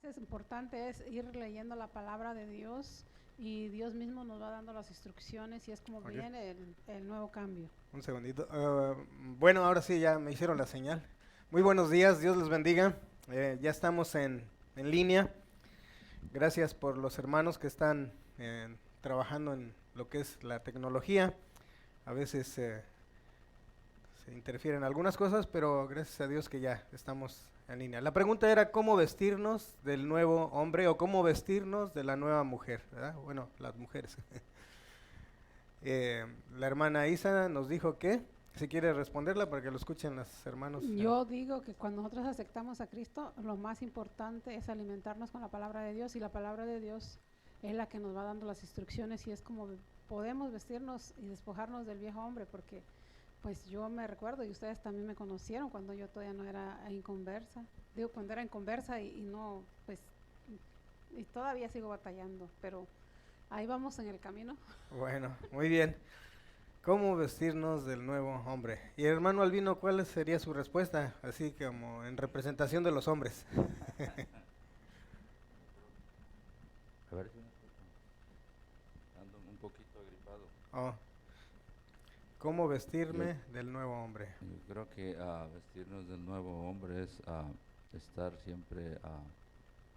Es importante es ir leyendo la palabra de Dios y Dios mismo nos va dando las instrucciones y es como Ok, viene el nuevo cambio. un segundito. Bueno, ahora sí, ya me hicieron la señal. Muy buenos días, Dios les bendiga. Ya estamos en línea. Gracias por los hermanos que están trabajando en lo que es la tecnología. A veces se interfieren algunas cosas, pero gracias a Dios que ya estamos en línea. La pregunta era cómo vestirnos del nuevo hombre o cómo vestirnos de la nueva mujer, ¿verdad? Bueno, las mujeres. La hermana Isa nos dijo que, si quiere responderla para que lo escuchen los hermanos. Yo digo que cuando nosotros aceptamos a Cristo, lo más importante es alimentarnos con la palabra de Dios y la palabra de Dios es la que nos va dando las instrucciones y es como podemos vestirnos y despojarnos del viejo hombre porque pues yo me recuerdo y ustedes también me conocieron cuando yo todavía no era inconversa, digo cuando era inconversa y no, pues y todavía sigo batallando, pero ahí vamos en el camino. Bueno, muy bien. ¿Cómo vestirnos del nuevo hombre? Y hermano Albino, ¿cuál sería su respuesta? Así como en representación de los hombres. A ver si me escuchan. Ando un poquito agripado. Oh, ¿cómo Yo, vestirme del nuevo hombre? yo creo que vestirnos del nuevo hombre es estar siempre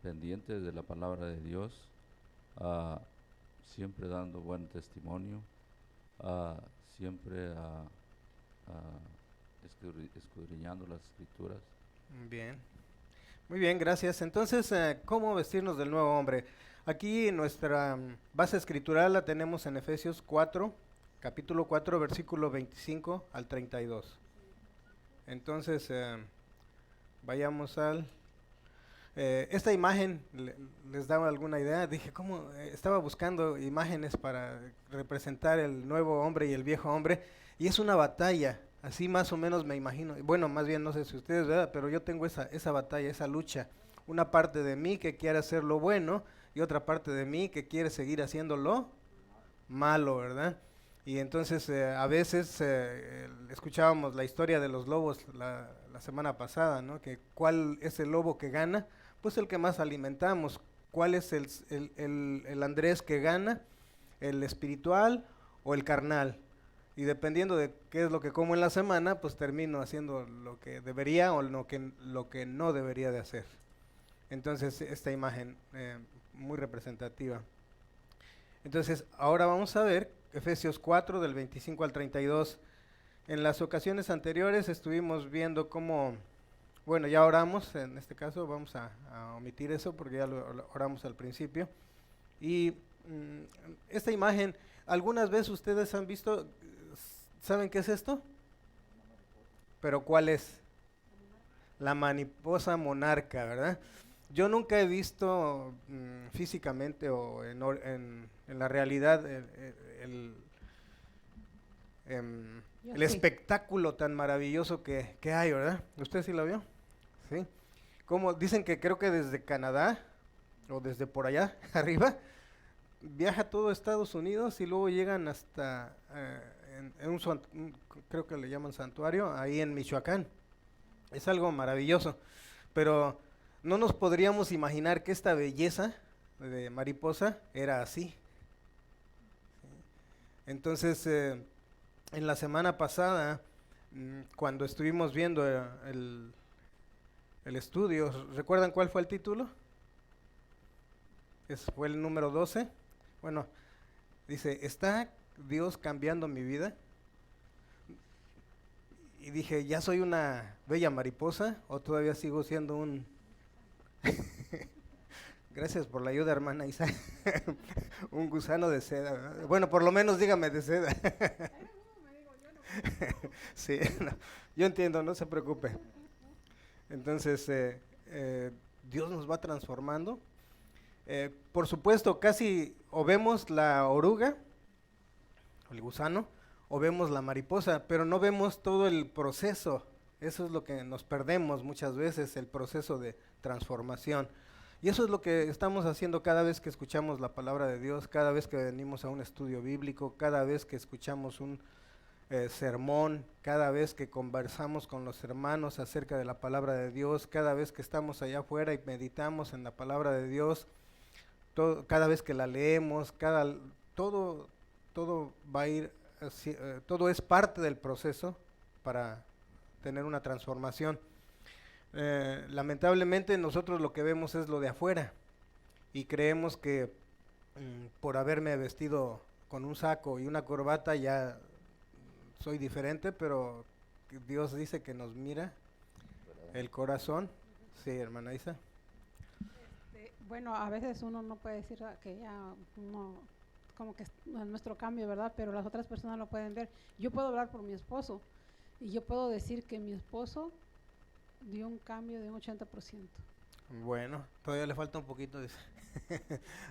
pendientes de la palabra de Dios, ah, siempre dando buen testimonio, ah, siempre escudriñando las escrituras. Bien, muy bien, gracias. Entonces, ¿cómo vestirnos del nuevo hombre? Aquí nuestra base escritural la tenemos en Efesios 4, capítulo 4, versículo 25 al 32. Entonces, vayamos al... esta imagen les daba alguna idea. Dije, ¿cómo? Estaba buscando imágenes para representar el nuevo hombre y el viejo hombre. Y es una batalla, así más o menos me imagino. Bueno, más bien no sé si ustedes, ¿verdad? Pero yo tengo esa batalla, esa lucha. Una parte de mí que quiere hacer lo bueno y otra parte de mí que quiere seguir haciendo lo malo, ¿verdad? Y entonces a veces escuchábamos la historia de los lobos la semana pasada, ¿no? Que cuál es el lobo que gana, pues el que más alimentamos. ¿Cuál es el Andrés que gana? ¿El espiritual o el carnal? Y dependiendo de qué es lo que como en la semana, pues termino haciendo lo que debería o lo que no debería de hacer. Entonces esta imagen muy representativa. Entonces, ahora vamos a ver Efesios 4 del 25 al 32. En las ocasiones anteriores estuvimos viendo cómo, bueno, ya oramos, en este caso vamos a omitir eso porque ya lo oramos al principio. Y esta imagen, algunas veces ustedes han visto, ¿saben qué es esto? Pero ¿cuál es? La mariposa monarca, ¿verdad? Yo nunca he visto físicamente o en la realidad el, Yo el sí. espectáculo tan maravilloso que hay, ¿verdad? ¿Usted sí lo vio? Sí. Como dicen que creo que desde Canadá o desde por allá arriba viaja todo Estados Unidos y luego llegan hasta en creo que le llaman santuario, ahí en Michoacán. Es algo maravilloso, pero no nos podríamos imaginar que esta belleza de mariposa era así. Entonces, en la semana pasada, cuando estuvimos viendo el estudio, ¿recuerdan cuál fue el título? Fue el número 12. Bueno, dice, ¿está Dios cambiando mi vida? Y dije, ¿ya soy una bella mariposa o todavía sigo siendo un... Gracias por la ayuda, hermana Isa. Un gusano de seda, ¿verdad? Bueno, por lo menos dígame de seda. Sí, no, yo entiendo, no se preocupe. Entonces, Dios nos va transformando. Por supuesto, casi o vemos la oruga, el gusano, o vemos la mariposa, pero no vemos todo el proceso. Eso es lo que nos perdemos muchas veces, el proceso de transformación. Y eso es lo que estamos haciendo cada vez que escuchamos la palabra de Dios, cada vez que venimos a un estudio bíblico, cada vez que escuchamos sermón, cada vez que conversamos con los hermanos acerca de la palabra de Dios, cada vez que estamos allá afuera y meditamos en la palabra de Dios, cada vez que la leemos, todo va a ir, todo es parte del proceso para tener una transformación. Lamentablemente nosotros lo que vemos es lo de afuera y creemos que por haberme vestido con un saco y una corbata ya soy diferente, pero Dios dice que nos mira el corazón. Sí, hermana Isa. Bueno, a veces uno no puede decir que ya no, como que es nuestro cambio, ¿verdad? Pero las otras personas lo pueden ver. Yo puedo hablar por mi esposo y yo puedo decir que mi esposo dio un cambio de un 80%. Bueno, todavía le falta un poquito. Dice.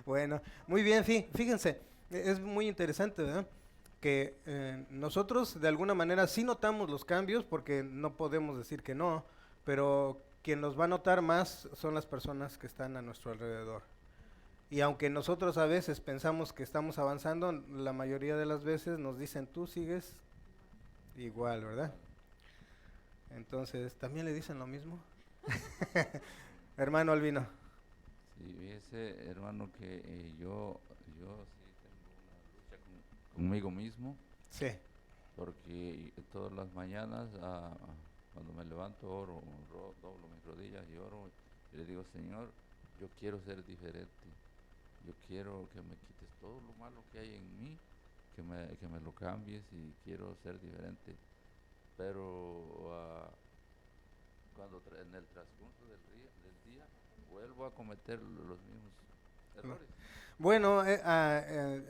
Bueno, muy bien, fíjense, es muy interesante, ¿verdad? Que nosotros de alguna manera sí notamos los cambios, porque no podemos decir que no, pero quien los va a notar más son las personas que están a nuestro alrededor. Y aunque nosotros a veces pensamos que estamos avanzando, la mayoría de las veces nos dicen, tú sigues igual, ¿verdad? Entonces, ¿también le dicen lo mismo? Hermano Albino. Sí, fíjese, hermano, que yo sí tengo una lucha conmigo mismo, Sí. porque todas las mañanas cuando me levanto oro, doblo mis rodillas y oro y le digo, Señor, yo quiero ser diferente, yo quiero que me quites todo lo malo que hay en mí, que me lo cambies y quiero ser diferente. Pero cuando en el transcurso del día vuelvo a cometer los mismos errores. Bueno,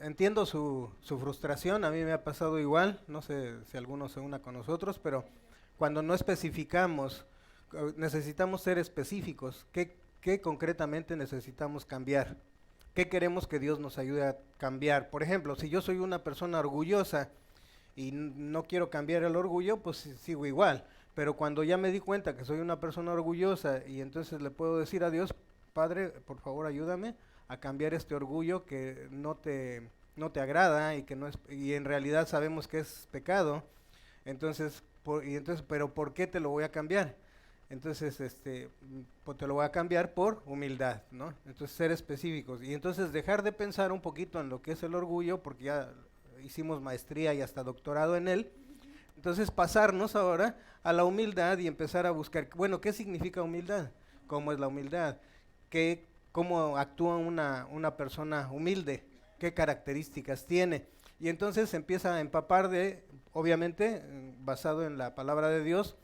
entiendo su frustración, a mí me ha pasado igual, no sé si alguno se una con nosotros, pero cuando no especificamos, necesitamos ser específicos. ¿Qué concretamente necesitamos cambiar? ¿Qué queremos que Dios nos ayude a cambiar? Por ejemplo, si yo soy una persona orgullosa y no quiero cambiar el orgullo, pues sigo igual. Pero cuando ya me di cuenta que soy una persona orgullosa y entonces le puedo decir a Dios, Padre, por favor ayúdame a cambiar este orgullo que no te agrada y que no es, y en realidad sabemos que es pecado. Entonces, pero ¿por qué te lo voy a cambiar? Entonces, pues te lo voy a cambiar por humildad, ¿no? Entonces, ser específicos y entonces dejar de pensar un poquito en lo que es el orgullo, porque ya hicimos maestría y hasta doctorado en él. Entonces, pasarnos ahora a la humildad y empezar a buscar, bueno, ¿qué significa humildad? ¿Cómo es la humildad? ¿Cómo actúa una persona humilde? ¿Qué características tiene? Y entonces empieza a empapar obviamente, basado en la palabra de Dios,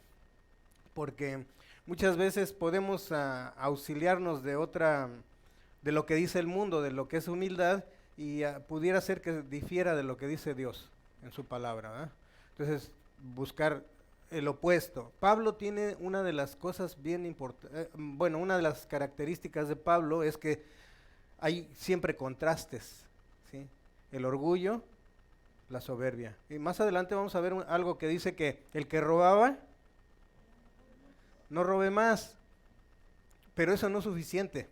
porque muchas veces podemos auxiliarnos de lo que dice el mundo, de lo que es humildad, y pudiera ser que difiera de lo que dice Dios en su palabra, ¿verdad? Entonces, buscar el opuesto. Pablo tiene una de las cosas bien importantes, una de las características de Pablo es que hay siempre contrastes, ¿sí? El orgullo, la soberbia. Y más adelante vamos a ver algo que dice que el que robaba, no robe más, pero eso no es suficiente.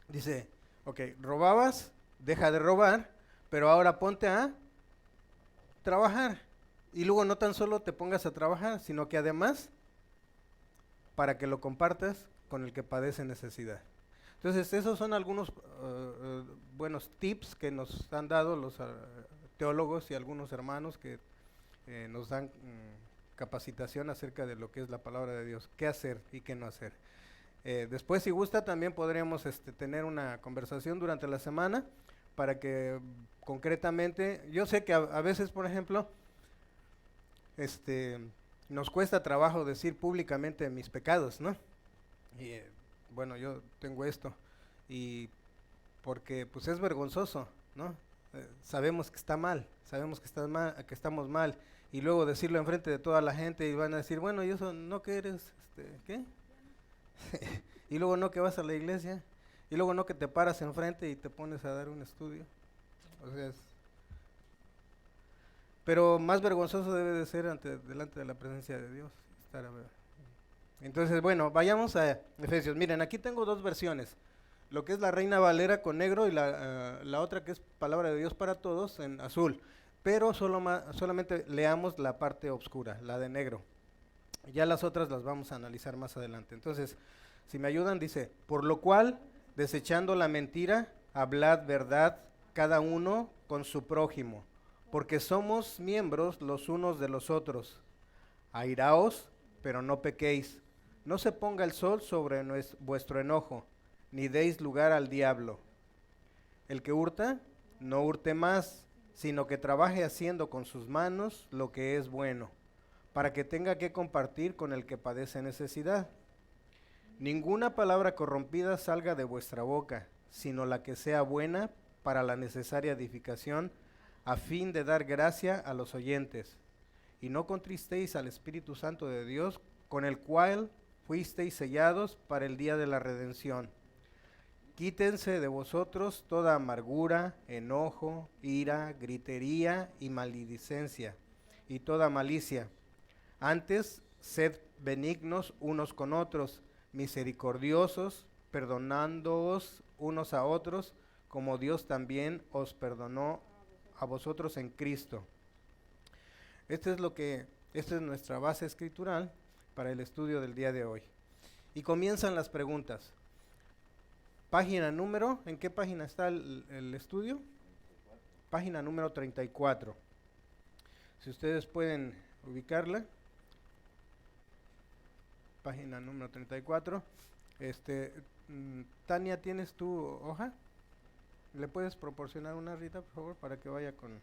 Dice, ok, robabas, deja de robar, pero ahora ponte a trabajar. Y luego no tan solo te pongas a trabajar, sino que además, para que lo compartas con el que padece necesidad. Entonces, esos son algunos buenos tips que nos han dado los teólogos y algunos hermanos que nos dan capacitación acerca de lo que es la palabra de Dios, qué hacer y qué no hacer. Después, si gusta, también podríamos tener una conversación durante la semana para que concretamente, yo sé que a veces, por ejemplo, nos cuesta trabajo decir públicamente mis pecados, ¿no? Y bueno, yo tengo esto, y porque pues es vergonzoso, ¿no? Sabemos que está mal, sabemos que estamos mal, y luego decirlo enfrente de toda la gente y van a decir, bueno, ¿y eso no que eres, qué? Y luego no que vas a la iglesia, y luego no que te paras enfrente y te pones a dar un estudio. O sea, pero más vergonzoso debe de ser delante de la presencia de Dios. Entonces, bueno, vayamos a Efesios. Miren, aquí tengo dos versiones. Lo que es la Reina Valera con negro y la otra que es Palabra de Dios para Todos en azul. pero solamente leamos la parte oscura, la de negro. Ya las otras las vamos a analizar más adelante. Entonces, si me ayudan, dice, por lo cual, desechando la mentira, hablad verdad cada uno con su prójimo, porque somos miembros los unos de los otros. Airaos, pero no pequéis. No se ponga el sol sobre vuestro enojo, ni deis lugar al diablo. El que hurta, no hurte más, sino que trabaje haciendo con sus manos lo que es bueno, para que tenga que compartir con el que padece necesidad. Ninguna palabra corrompida salga de vuestra boca, sino la que sea buena para la necesaria edificación, a fin de dar gracia a los oyentes. Y no contristéis al Espíritu Santo de Dios, con el cual fuisteis sellados para el día de la redención. Quítense de vosotros toda amargura, enojo, ira, gritería y maledicencia, y toda malicia. Antes, sed benignos unos con otros, misericordiosos, perdonándoos unos a otros, como Dios también os perdonó a vosotros en Cristo. Esta es nuestra base escritural para el estudio del día de hoy. Y comienzan las preguntas. Página número, ¿en qué página está el estudio? Página número 34. Si ustedes pueden ubicarla. Página número 34. Tania, ¿tienes tu hoja? ¿Le puedes proporcionar una, Rita, por favor, para que vaya con...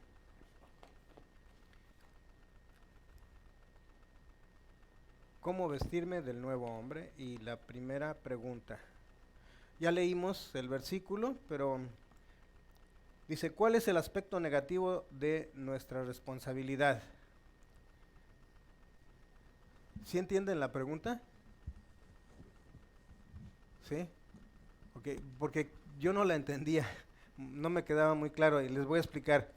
¿Cómo vestirme del nuevo hombre? Y la primera pregunta. Ya leímos el versículo, pero dice, ¿cuál es el aspecto negativo de nuestra responsabilidad? ¿Sí entienden la pregunta? ¿Sí? Okay, porque yo no la entendía, no me quedaba muy claro y les voy a explicar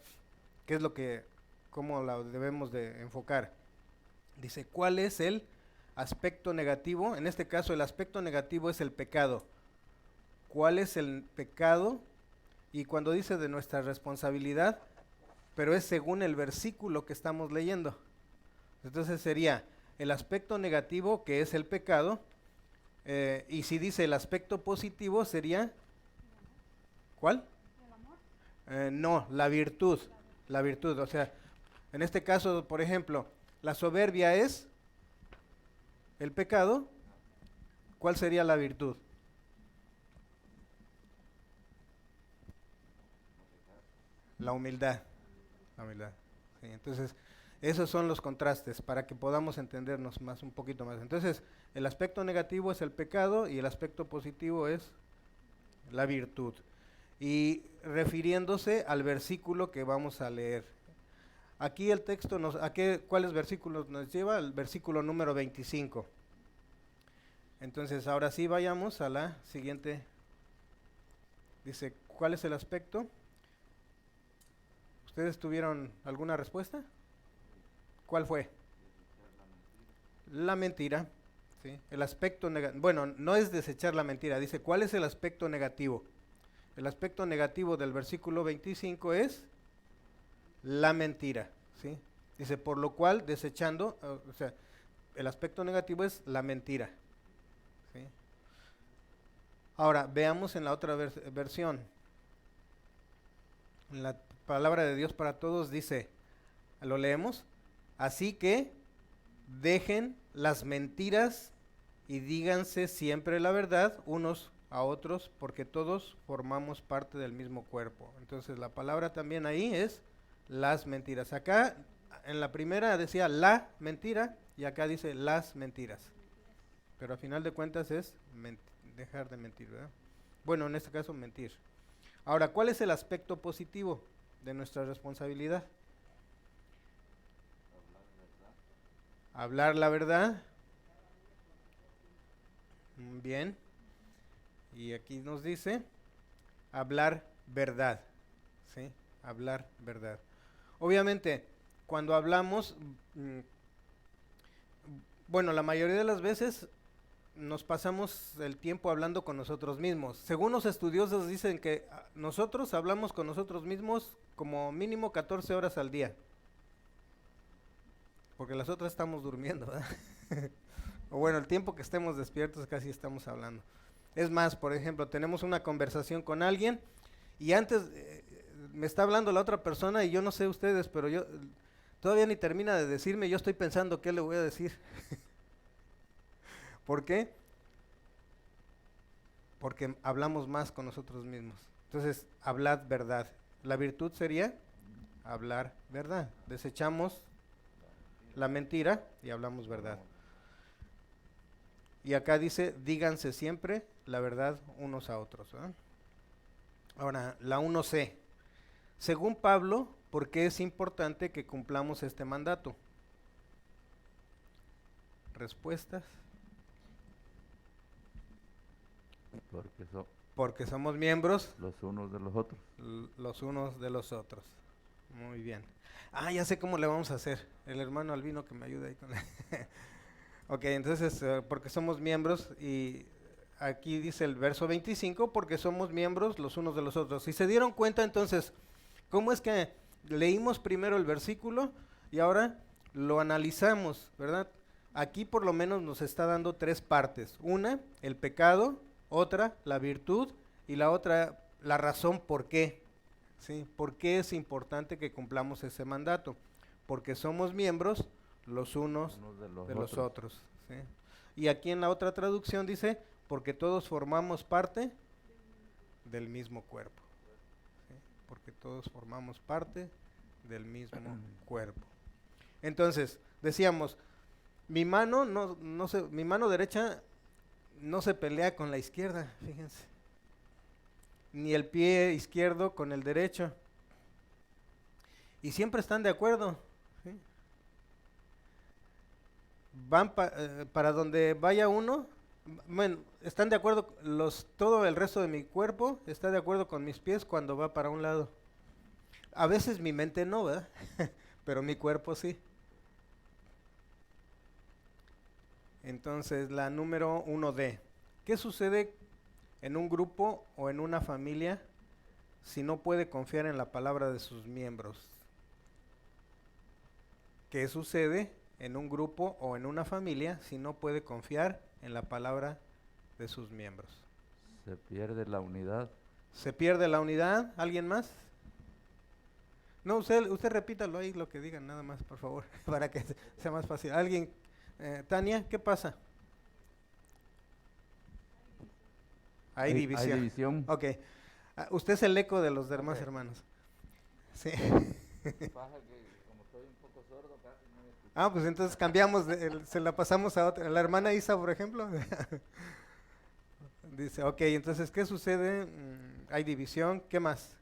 cómo la debemos de enfocar. Dice, ¿cuál es el aspecto negativo? En este caso el aspecto negativo es el pecado. ¿Cuál es el pecado? Y cuando dice de nuestra responsabilidad, pero es según el versículo que estamos leyendo. Entonces sería el aspecto negativo, que es el pecado, y si dice el aspecto positivo sería, ¿cuál? ¿El amor? No, la virtud, o sea, en este caso, por ejemplo, la soberbia es el pecado, ¿cuál sería la virtud? La humildad, sí, entonces esos son los contrastes para que podamos entendernos un poquito más. Entonces, el aspecto negativo es el pecado y el aspecto positivo es la virtud. Y refiriéndose al versículo que vamos a leer. Aquí el texto ¿cuáles versículos nos lleva? El versículo número 25. Entonces, ahora sí vayamos a la siguiente. Dice, ¿cuál es el aspecto? ¿Ustedes tuvieron alguna respuesta? ¿Cuál fue? La mentira. ¿Sí? El aspecto negativo. Bueno, no es desechar la mentira. Dice, ¿cuál es el aspecto negativo? El aspecto negativo del versículo 25 es la mentira. ¿Sí? Dice, por lo cual, desechando, o sea, el aspecto negativo es la mentira. ¿Sí? Ahora, veamos en la otra versión. En la palabra de Dios para todos dice, ¿lo leemos? Así que dejen las mentiras y díganse siempre la verdad unos a otros, porque todos formamos parte del mismo cuerpo. Entonces la palabra también ahí es las mentiras. Acá en la primera decía la mentira y acá dice las mentiras. Pero a final de cuentas es dejar de mentir, ¿verdad? Bueno, en este caso mentir. Ahora, ¿cuál es el aspecto positivo de nuestra responsabilidad? Hablar la verdad. Bien. Y aquí nos dice hablar verdad. ¿Sí? Hablar verdad. Obviamente, cuando hablamos, bueno, la mayoría de las veces nos pasamos el tiempo hablando con nosotros mismos. Según los estudiosos dicen que nosotros hablamos con nosotros mismos como mínimo 14 horas al día. Porque las otras estamos durmiendo, ¿verdad? O bueno, el tiempo que estemos despiertos casi estamos hablando. Es más, por ejemplo, tenemos una conversación con alguien y antes me está hablando la otra persona y yo no sé ustedes, pero yo todavía ni termina de decirme, yo estoy pensando qué le voy a decir. ¿Por qué? Porque hablamos más con nosotros mismos. Entonces, hablad verdad. La virtud sería hablar verdad. Desechamos la mentira y hablamos verdad. Y acá dice, díganse siempre la verdad unos a otros, ¿verdad? Ahora, la 1C. Según Pablo, ¿por qué es importante que cumplamos este mandato? ¿Respuestas? Porque somos miembros los unos de los otros. Los unos de los otros. Muy bien. Ah, ya sé cómo le vamos a hacer. El hermano Albino que me ayude ahí con Ok, entonces, porque somos miembros, y aquí dice el verso 25, porque somos miembros los unos de los otros. Si se dieron cuenta, entonces, ¿cómo es que leímos primero el versículo y ahora lo analizamos, verdad? Aquí por lo menos nos está dando tres partes. Una, el pecado; otra, la virtud; y la otra, la razón por qué. ¿Sí? ¿Por qué es importante que cumplamos ese mandato? Porque somos miembros los unos de los otros. ¿Sí? Y aquí en la otra traducción dice, porque todos formamos parte del mismo cuerpo. ¿Sí? Porque todos formamos parte del mismo cuerpo. Entonces, decíamos, mi mano mi mano derecha no se pelea con la izquierda, fíjense. Ni el pie izquierdo con el derecho. Y siempre están de acuerdo. ¿Sí? Van para donde vaya uno, bueno, están de acuerdo, todo el resto de mi cuerpo está de acuerdo con mis pies cuando va para un lado. A veces mi mente no, ¿verdad? Pero mi cuerpo sí. Entonces, la número 1D. ¿Qué sucede en un grupo o en una familia si no puede confiar en la palabra de sus miembros? ¿Qué sucede en un grupo o en una familia si no puede confiar en la palabra de sus miembros? Se pierde la unidad. ¿Se pierde la unidad? ¿Alguien más? No, usted repítalo ahí lo que digan nada más, por favor, para que sea más fácil. ¿Alguien? Tania, ¿qué pasa? Hay división. Hay división. Ok. Usted es el eco de los demás hermanos. Sí. Pues entonces cambiamos, se la pasamos a otra. La hermana Isa, por ejemplo. Dice, ok, entonces, ¿qué sucede? Hay división. ¿Qué más?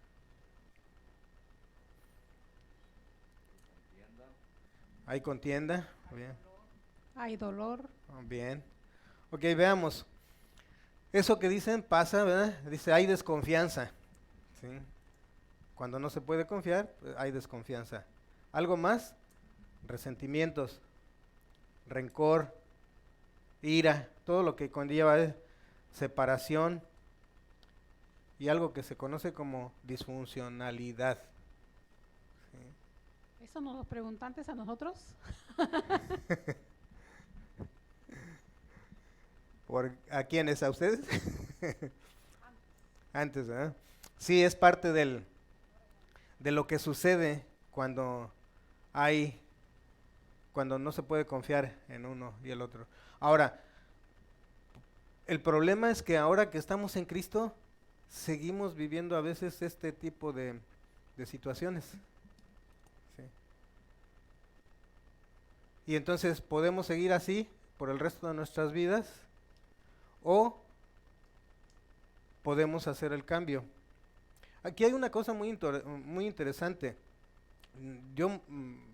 Hay contienda. Bien. Hay dolor. Bien. Ok, veamos. Eso que dicen pasa, ¿verdad? Dice, hay desconfianza. ¿Sí? Cuando no se puede confiar, pues hay desconfianza. ¿Algo más? Resentimientos, rencor, ira, todo lo que conlleva separación y algo que se conoce como disfuncionalidad. ¿Sí? ¿Eso nos los preguntantes a nosotros? ¿A quiénes? ¿A ustedes? Antes, ¿verdad? Sí, es parte de lo que sucede cuando no se puede confiar en uno y el otro. Ahora, el problema es que ahora que estamos en Cristo, seguimos viviendo a veces este tipo de situaciones. ¿Sí? Y entonces podemos seguir así por el resto de nuestras vidas, o podemos hacer el cambio. Aquí hay una cosa muy interesante.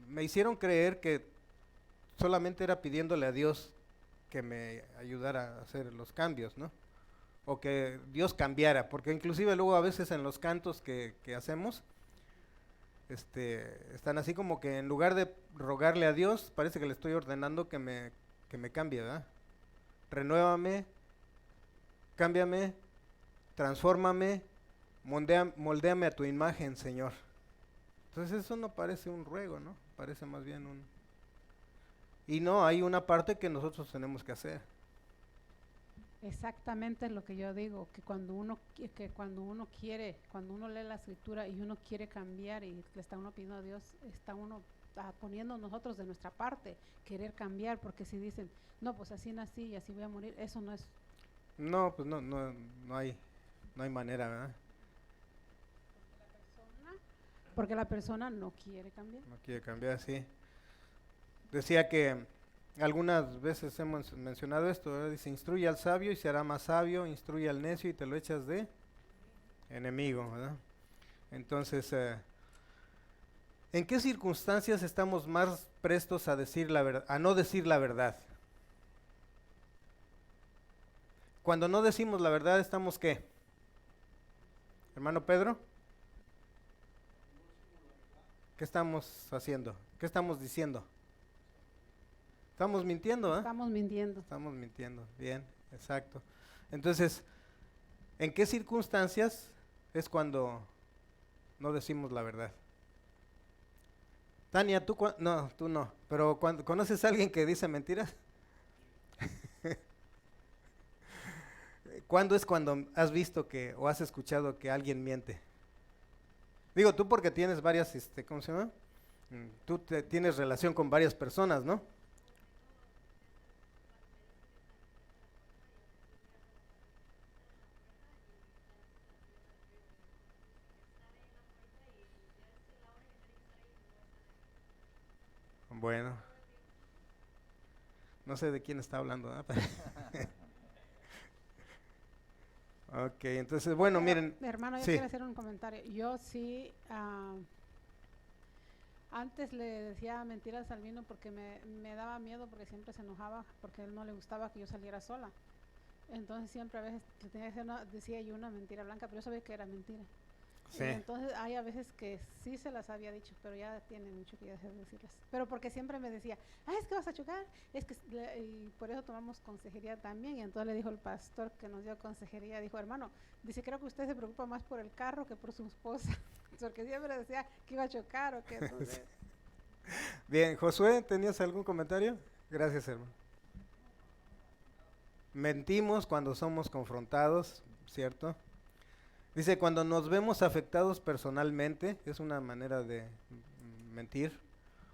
Me hicieron creer que solamente era pidiéndole a Dios que me ayudara a hacer los cambios, ¿no? O que Dios cambiara, porque inclusive luego a veces en los cantos que hacemos, están así como que en lugar de rogarle a Dios, parece que le estoy ordenando que me cambie, ¿verdad? renuévame, cámbiame, transfórmame, moldéame a tu imagen, Señor. Entonces eso no parece un ruego, ¿no? Parece más bien un... Y no, hay una parte que nosotros tenemos que hacer. Exactamente lo que yo digo, que cuando uno quiere, cuando uno lee la escritura y uno quiere cambiar y le está uno pidiendo a Dios, está uno poniendo nosotros de nuestra parte, querer cambiar, porque si dicen, no, pues así nací y así voy a morir, eso no es. No, pues no hay manera, ¿verdad? Porque la persona no quiere cambiar. No quiere cambiar, sí. Decía que algunas veces hemos mencionado esto, ¿verdad? Dice, instruye al sabio y se hará más sabio, instruye al necio y te lo echas de enemigo, ¿verdad? Entonces, ¿en qué circunstancias estamos más prestos a decir la verdad, a no decir la verdad? Cuando no decimos la verdad, ¿estamos qué? Hermano Pedro, ¿qué estamos haciendo? ¿Qué estamos diciendo? Estamos mintiendo, ¿eh? Estamos mintiendo. Estamos mintiendo, bien, exacto. Entonces, ¿en qué circunstancias es cuando no decimos la verdad? Tania, no, tú no, pero cuando ¿conoces a alguien que dice mentiras? ¿Cuándo es cuando has visto que o has escuchado que alguien miente? Digo, tú porque tienes varias, ¿cómo se llama? Tú tienes relación con varias personas, ¿no? Bueno, no sé de quién está hablando, ¿no? Ok, entonces, bueno, miren. Hermano, yo Sí. quiero hacer un comentario. Yo sí, antes le decía mentiras al Albino porque me daba miedo, porque siempre se enojaba, porque a él no le gustaba que yo saliera sola. Entonces siempre a veces le tenía que hacer decía yo una mentira blanca, pero yo sabía que era mentira. Sí. Entonces hay a veces que sí se las había dicho, pero ya tiene mucho que ya dejar de decirlas. Pero porque siempre me decía, es que vas a chocar, es que y por eso tomamos consejería también. Y entonces le dijo el pastor que nos dio consejería, dijo, hermano, dice, creo que usted se preocupa más por el carro que por su esposa, porque siempre decía que iba a chocar o que... Entonces... Bien, Josué, ¿tenías algún comentario? Gracias, hermano. Mentimos cuando somos confrontados, ¿cierto? Dice, cuando nos vemos afectados personalmente, es una manera de mentir.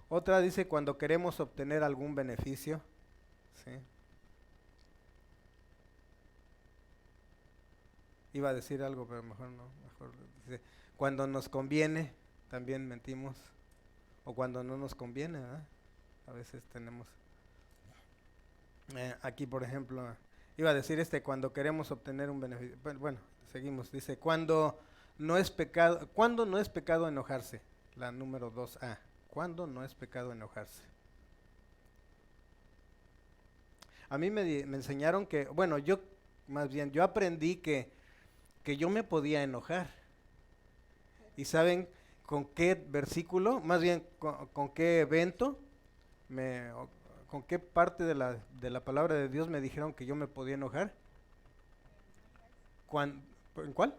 Otra dice, cuando queremos obtener algún beneficio, ¿sí? Iba a decir algo, pero mejor no. Mejor dice, cuando nos conviene, también mentimos. O cuando no nos conviene, ¿verdad? A veces tenemos... aquí, por ejemplo, iba a decir cuando queremos obtener un beneficio. Bueno, seguimos. Dice, cuando no es pecado enojarse. La número 2A. ¿Cuándo no es pecado enojarse? A mí me enseñaron que, bueno, yo aprendí que yo me podía enojar. ¿Y saben con qué versículo? Más bien, con qué evento? ¿Con qué parte de la palabra de Dios me dijeron que yo me podía enojar? ¿En cuál?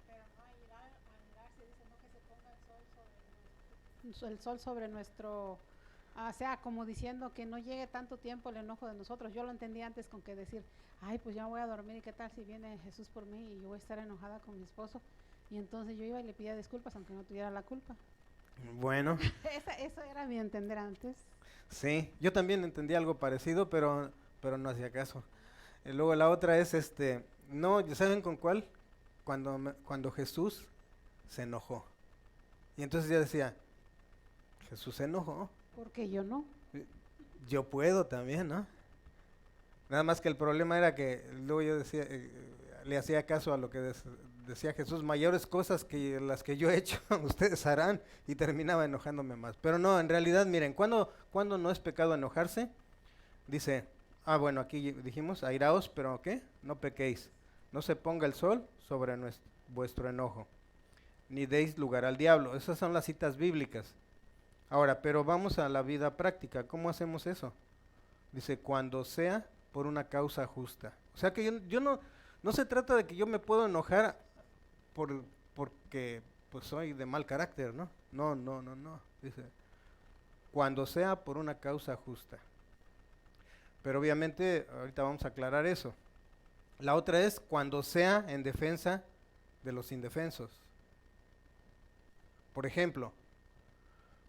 Pero no airarse, dice no que se ponga el sol sobre nuestro, o sea, como diciendo que no llegue tanto tiempo el enojo de nosotros. Yo lo entendí antes con que decir, pues ya voy a dormir y qué tal si viene Jesús por mí y yo voy a estar enojada con mi esposo. Y entonces yo iba y le pedía disculpas aunque no tuviera la culpa. Bueno. Eso era mi entender antes. Sí, yo también entendí algo parecido, pero no hacía caso. Luego la otra es, no, ¿saben con cuál? Cuando Jesús se enojó. Y entonces ya decía, Jesús se enojó. Porque yo no. Yo puedo también, ¿no? Nada más que el problema era que luego yo decía, le hacía caso a lo que decía Jesús, mayores cosas que las que yo he hecho, ustedes harán, y terminaba enojándome más. Pero no, en realidad, miren, ¿cuándo no es pecado enojarse? Dice, bueno, aquí dijimos, airaos, pero ¿qué? No pequéis. No se ponga el sol sobre vuestro enojo, ni deis lugar al diablo. Esas son las citas bíblicas. Ahora, pero vamos a la vida práctica. ¿Cómo hacemos eso? Dice, cuando sea por una causa justa. O sea que yo no se trata de que yo me puedo enojar porque pues soy de mal carácter, ¿no? No. Dice, cuando sea por una causa justa. Pero obviamente ahorita vamos a aclarar eso. La otra es cuando sea en defensa de los indefensos. Por ejemplo,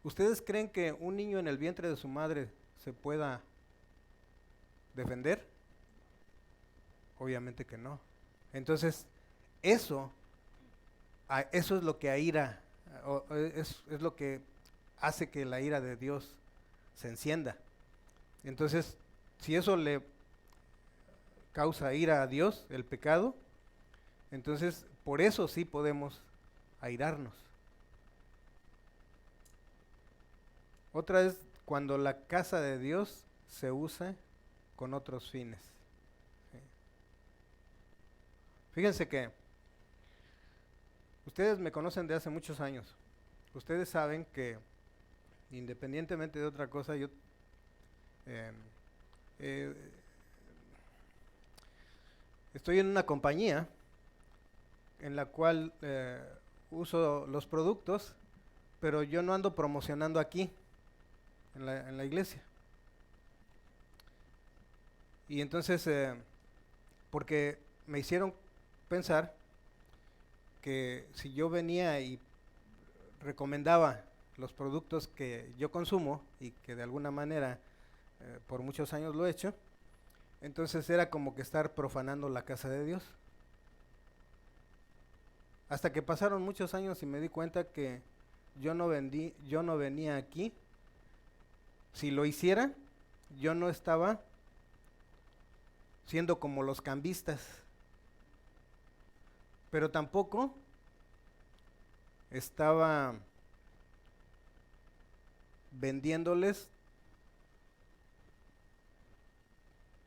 ¿ustedes creen que un niño en el vientre de su madre se pueda defender? Obviamente que no. Entonces, eso es lo que aira, es lo que hace que la ira de Dios se encienda. Entonces, si eso le causa ira a Dios, el pecado, entonces por eso sí podemos airarnos. Otra es cuando la casa de Dios se usa con otros fines. ¿Sí? Fíjense que ustedes me conocen de hace muchos años. Ustedes saben que independientemente de otra cosa, yo estoy en una compañía en la cual uso los productos, pero yo no ando promocionando aquí, en la iglesia. Y entonces, porque me hicieron pensar que si yo venía y recomendaba los productos que yo consumo y que de alguna manera por muchos años lo he hecho, entonces era como que estar profanando la casa de Dios. Hasta que pasaron muchos años y me di cuenta que yo no venía aquí. Si lo hiciera, yo no estaba siendo como los cambistas, pero tampoco estaba vendiéndoles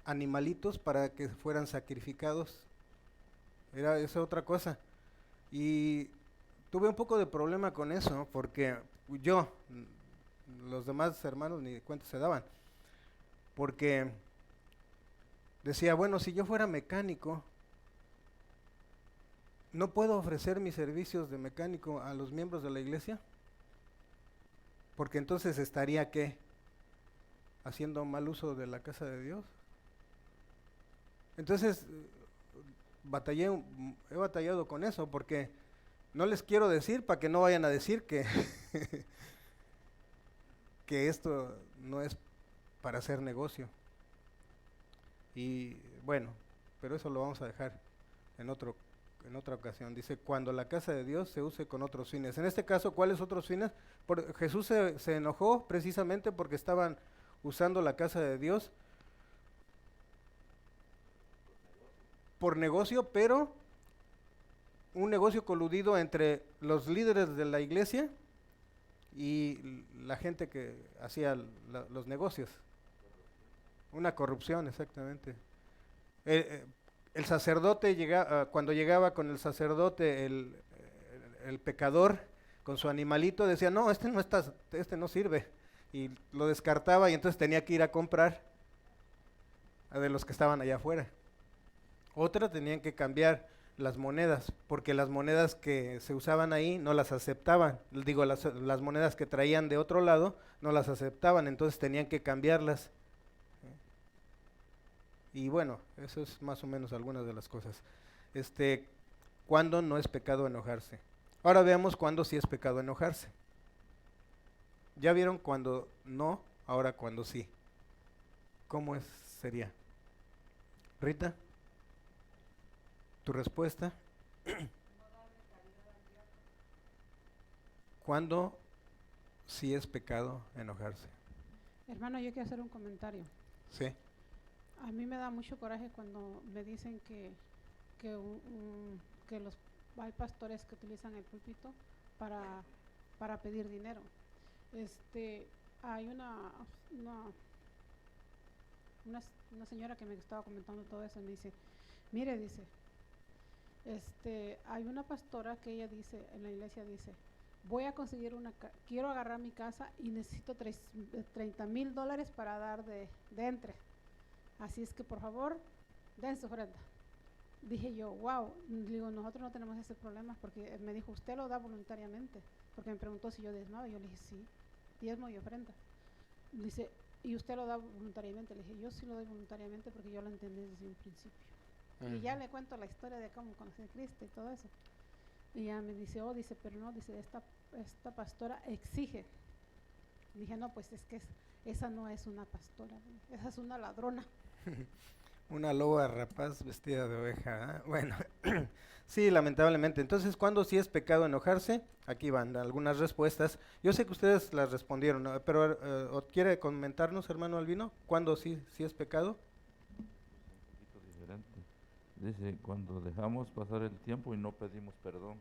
animalitos para que fueran sacrificados. Era esa otra cosa. Y tuve un poco de problema con eso, porque los demás hermanos ni cuenta se daban, porque decía, bueno, si yo fuera mecánico, ¿no puedo ofrecer mis servicios de mecánico a los miembros de la iglesia? Porque entonces estaría, ¿qué? Haciendo mal uso de la casa de Dios. Entonces, he batallado con eso, porque no les quiero decir para que no vayan a decir que, que esto no es para hacer negocio. Y bueno, pero eso lo vamos a dejar en otra ocasión. Dice, cuando la casa de Dios se use con otros fines. En este caso, ¿cuáles otros fines? Jesús se enojó precisamente porque estaban usando la casa de Dios por negocio, pero un negocio coludido entre los líderes de la iglesia y la gente que hacía los negocios. Una corrupción, exactamente. El sacerdote cuando llegaba con el sacerdote el pecador con su animalito, decía, no, este no sirve, y lo descartaba, y entonces tenía que ir a comprar de los que estaban allá afuera. Otra, tenían que cambiar las monedas, porque las monedas que se usaban ahí no las aceptaban. Digo, las monedas que traían de otro lado no las aceptaban, entonces tenían que cambiarlas. Y bueno, eso es más o menos algunas de las cosas. ¿Cuándo no es pecado enojarse? Ahora veamos cuándo sí es pecado enojarse. Ya vieron cuando no, ahora cuando sí. ¿Cómo sería? Rita, tu respuesta. ¿Cuándo sí es pecado enojarse? Hermano, yo quiero hacer un comentario. Sí. A mí me da mucho coraje cuando me dicen que hay pastores que utilizan el púlpito para pedir dinero. Hay una señora que me estaba comentando todo eso y me dice, mire, dice, hay una pastora que ella dice, en la iglesia dice, voy a conseguir quiero agarrar mi casa y necesito $30,000 para dar de entre Así es que por favor, den su ofrenda. Dije yo, wow, digo, nosotros no tenemos ese problema, porque me dijo, usted lo da voluntariamente, porque me preguntó si yo diezmaba, yo le dije, sí, diezmo y ofrenda. Dice, ¿y usted lo da voluntariamente? Le dije, yo sí lo doy voluntariamente porque yo lo entendí desde un principio. Y ya le cuento la historia de cómo conocí a Cristo y todo eso. Y ya me dice, oh, dice, pero no, dice, esta pastora exige. Dije, no, pues es que esa no es una pastora, esa es una ladrona. Una loba rapaz vestida de oveja. ¿Eh? Bueno, sí, lamentablemente. Entonces, ¿cuándo sí es pecado enojarse? Aquí van algunas respuestas. Yo sé que ustedes las respondieron, ¿no? Pero ¿quiere comentarnos, hermano Albino? ¿Cuándo sí es pecado? Un poquito diferente. Dice, cuando dejamos pasar el tiempo y no pedimos perdón.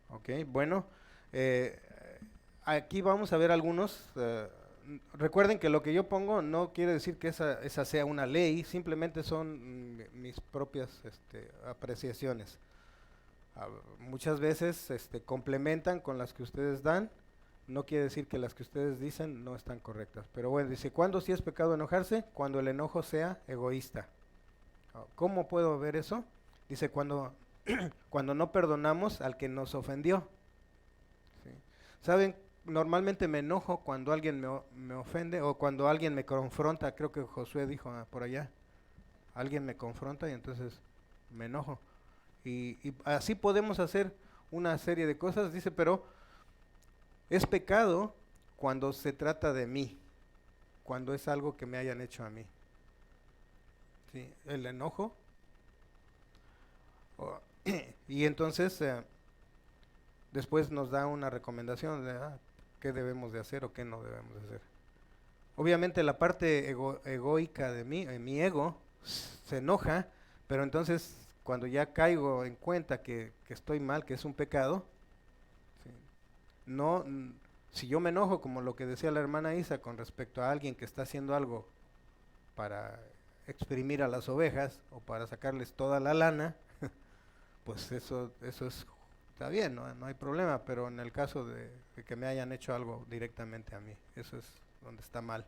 Ok, bueno, aquí vamos a ver algunos. Recuerden que lo que yo pongo no quiere decir que esa sea una ley, simplemente son mis propias apreciaciones. Muchas veces complementan con las que ustedes dan, no quiere decir que las que ustedes dicen no están correctas. Pero bueno, dice, ¿cuándo sí es pecado enojarse? Cuando el enojo sea egoísta. ¿Cómo puedo ver eso? Dice, cuando no perdonamos al que nos ofendió. ¿Sí? ¿Saben? Normalmente me enojo cuando alguien me ofende o cuando alguien me confronta. Creo que Josué dijo por allá, alguien me confronta y entonces me enojo. Y así podemos hacer una serie de cosas, dice, pero es pecado cuando se trata de mí, cuando es algo que me hayan hecho a mí. ¿Sí? El enojo. Y entonces después nos da una recomendación de qué debemos de hacer o qué no debemos de hacer. Obviamente la parte egoica de mí, mi ego, se enoja, pero entonces cuando ya caigo en cuenta que estoy mal, que es un pecado, ¿sí? No, si yo me enojo, como lo que decía la hermana Isa con respecto a alguien que está haciendo algo para exprimir a las ovejas o para sacarles toda la lana, pues eso está bien, no hay problema, pero en el caso de que me hayan hecho algo directamente a mí, eso es donde está mal.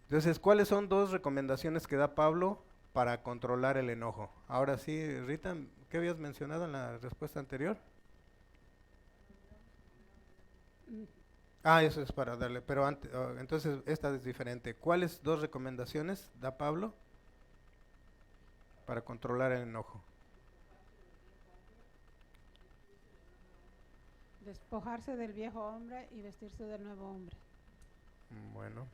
Entonces, ¿cuáles son dos recomendaciones que da Pablo para controlar el enojo? Ahora sí, Rita, ¿qué habías mencionado en la respuesta anterior? Eso es para darle, pero antes, entonces esta es diferente. ¿Cuáles dos recomendaciones da Pablo para controlar el enojo? Despojarse del viejo hombre y vestirse del nuevo hombre. Bueno.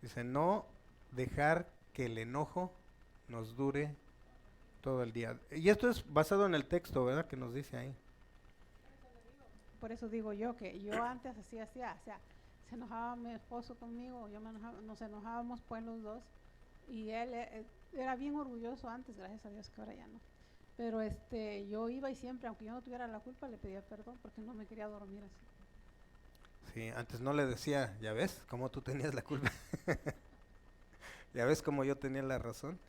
Dice, no dejar que el enojo nos dure todo el día. Y esto es basado en el texto, ¿verdad? Que nos dice ahí. Por eso digo yo que yo antes hacía, o sea, se enojaba mi esposo conmigo, yo me enojaba, nos enojábamos pues los dos, y él era bien orgulloso antes, gracias a Dios que ahora ya no. Pero yo iba y siempre, aunque yo no tuviera la culpa, le pedía perdón porque no me quería dormir así. Sí, antes no le decía, ya ves, cómo tú tenías la culpa. Ya ves cómo yo tenía la razón.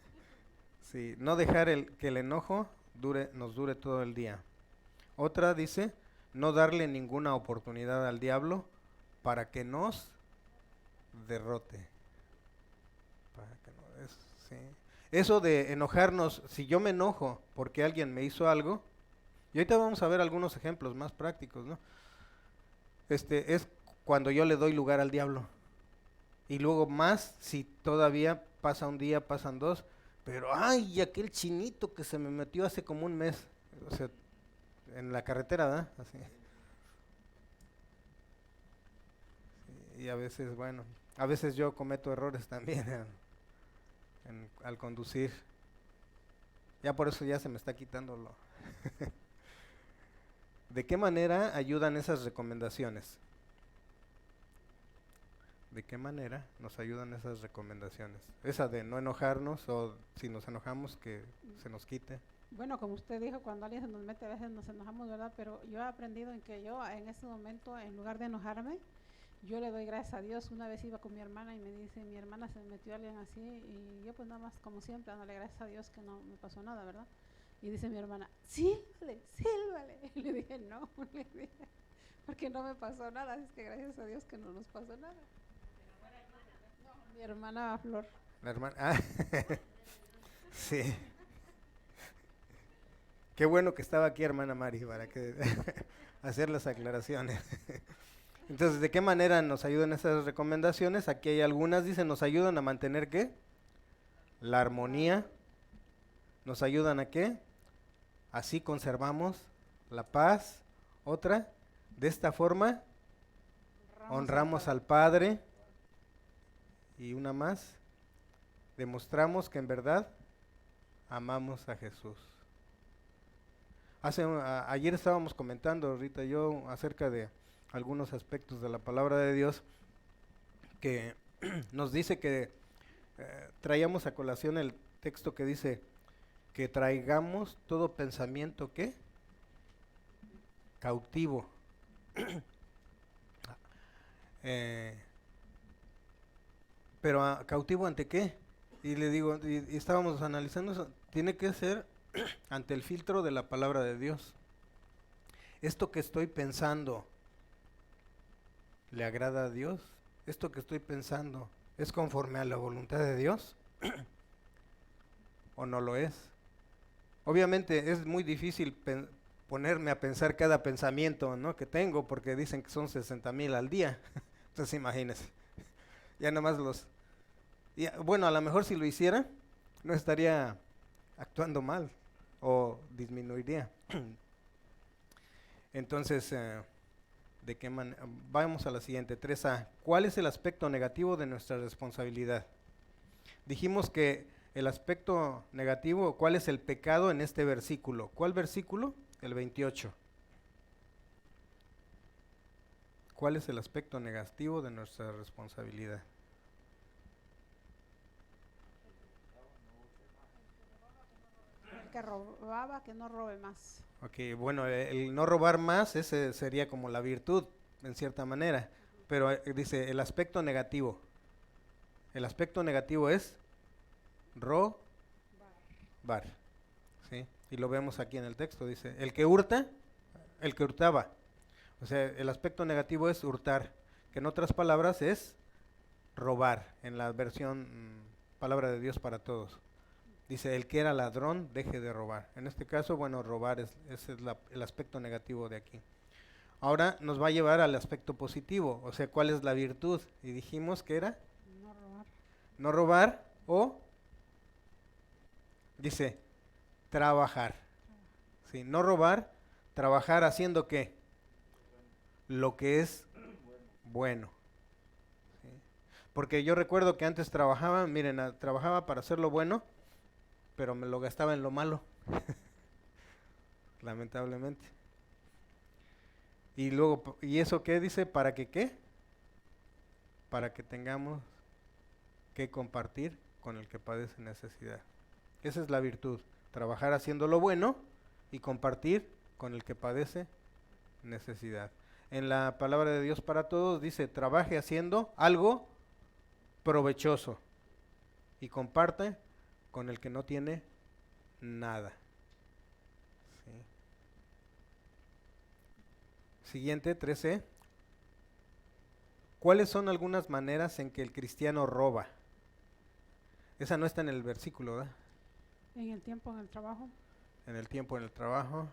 Sí, no dejar que el enojo nos dure todo el día. Otra dice, no darle ninguna oportunidad al diablo para que nos derrote. Sí. Eso de enojarnos, si yo me enojo porque alguien me hizo algo, y ahorita vamos a ver algunos ejemplos más prácticos, ¿no? Es cuando yo le doy lugar al diablo. Y luego más, si todavía pasa un día, pasan dos, pero ay, aquel chinito que se me metió hace como un mes, o sea, en la carretera, ¿verdad? Así. Sí, y a veces, bueno, a veces yo cometo errores también al conducir. Ya por eso ya se me está quitando lo. ¿De qué manera ayudan esas recomendaciones? ¿De qué manera nos ayudan esas recomendaciones? Esa de no enojarnos o si nos enojamos que se nos quite. Bueno, como usted dijo, cuando alguien se nos mete a veces nos enojamos, ¿verdad? Pero yo he aprendido en que yo en ese momento, en lugar de enojarme, yo le doy gracias a Dios. Una vez iba con mi hermana y me dice, mi hermana se metió alguien así, y yo pues nada más como siempre dándole gracias a Dios que no me pasó nada, ¿verdad? Y dice mi hermana, sílvale. Y le dije, no, le dije, porque no me pasó nada, es que gracias a Dios que no nos pasó nada. Mi hermana Flor. La hermana. Ah, sí. Qué bueno que estaba aquí hermana Mari para que hacer las aclaraciones. Entonces, ¿de qué manera nos ayudan esas recomendaciones? Aquí hay algunas, dicen, nos ayudan a mantener ¿qué? La armonía. ¿Nos ayudan a qué? Así conservamos la paz. Otra, de esta forma honramos al Padre. Y una más, demostramos que en verdad amamos a Jesús. Ayer estábamos comentando, Rita y yo, acerca de algunos aspectos de la palabra de Dios que nos dice que traíamos a colación el texto que dice que traigamos todo pensamiento ¿qué? Cautivo. Pero cautivo ante qué? Y le digo, y estábamos analizando eso, tiene que ser ante el filtro de la palabra de Dios. Esto que estoy pensando, ¿le agrada a Dios? ¿Esto que estoy pensando es conforme a la voluntad de Dios? ¿O no lo es? Obviamente es muy difícil ponerme a pensar cada pensamiento, ¿no? que tengo, porque dicen que son 60,000 al día. Entonces imagínense. Ya nomás bueno, a lo mejor si lo hiciera, no estaría actuando mal o disminuiría. Entonces, ¿de qué manera? Vamos a la siguiente, 3A. ¿Cuál es el aspecto negativo de nuestra responsabilidad? Dijimos que el aspecto negativo, ¿cuál es el pecado en este versículo? ¿Cuál versículo? El 28. ¿Cuál es el aspecto negativo de nuestra responsabilidad? El que robaba, que no robe más. Ok, bueno, el no robar más, ese sería como la virtud, en cierta manera. Pero dice, el aspecto negativo. El aspecto negativo es robar. ¿Sí? Y lo vemos aquí en el texto, dice, el que hurta, el que hurtaba. O sea, el aspecto negativo es hurtar, que en otras palabras es robar, en la versión palabra de Dios para todos. Dice, el que era ladrón, deje de robar. En este caso, bueno, robar ese es el aspecto negativo de aquí. Ahora nos va a llevar al aspecto positivo, o sea, ¿cuál es la virtud? Y dijimos que era No robar. no robar o, dice, trabajar. ¿Sí? No robar, trabajar haciendo ¿qué? Lo que es bueno. ¿Sí? Porque yo recuerdo que antes trabajaba, miren, trabajaba para hacer lo bueno, pero me lo gastaba en lo malo, lamentablemente. Y luego, ¿y eso qué dice? ¿Para que qué? Para que tengamos que compartir con el que padece necesidad. Esa es la virtud, trabajar haciendo lo bueno y compartir con el que padece necesidad. En la palabra de Dios para todos dice, trabaje haciendo algo provechoso y comparte con el que no tiene nada. ¿Sí? Siguiente, 13. ¿Cuáles son algunas maneras en que el cristiano roba? Esa no está en el versículo, ¿verdad? En el tiempo, en el trabajo, En el tiempo, en el trabajo.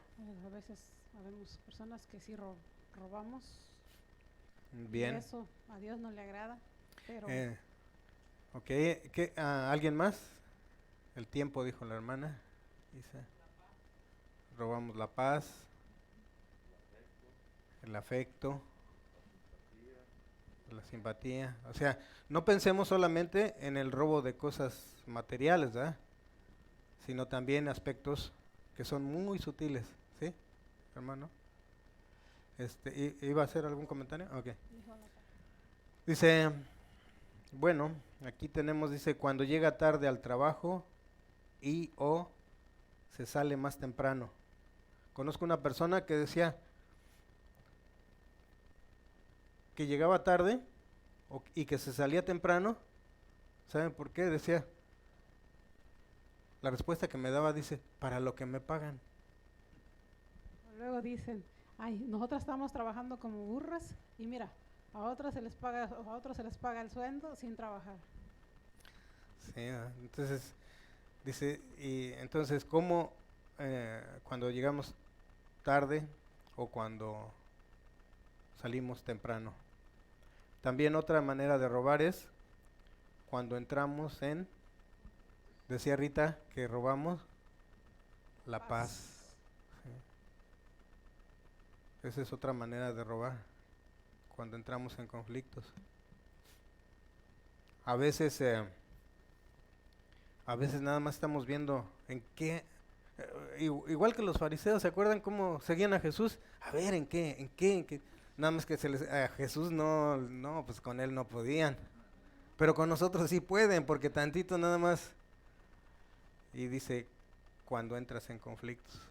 a veces habemos personas que sí robamos. Bien. Y eso a Dios no le agrada, pero Ok, ¿alguien más? El tiempo, dijo la hermana. Dice, robamos la paz, el afecto, la simpatía. O sea, no pensemos solamente en el robo de cosas materiales, ¿verdad? Sino también aspectos que son muy sutiles, ¿sí, hermano? ¿Iba a hacer algún comentario? Ok. Dice, bueno, aquí tenemos, dice, cuando llega tarde al trabajo y o se sale más temprano. Conozco una persona que decía que llegaba tarde y que se salía temprano. ¿Saben por qué? Decía, la respuesta que me daba dice, para lo que me pagan. luego dicen, ay, nosotras estamos trabajando como burras y mira, a otros se les paga el sueldo sin trabajar. Sí, entonces, dice, y entonces, ¿cómo cuando llegamos tarde o cuando salimos temprano? También otra manera de robar es cuando entramos decía Rita, que robamos la paz. Sí. Esa es otra manera de robar, cuando entramos en conflictos. A veces nada más estamos viendo en qué, igual que los fariseos, ¿se acuerdan cómo seguían a Jesús? A ver, ¿en qué? Nada más que a Jesús no, pues con él no podían. Pero con nosotros sí pueden, porque tantito nada más. Y dice, cuando entras en conflictos,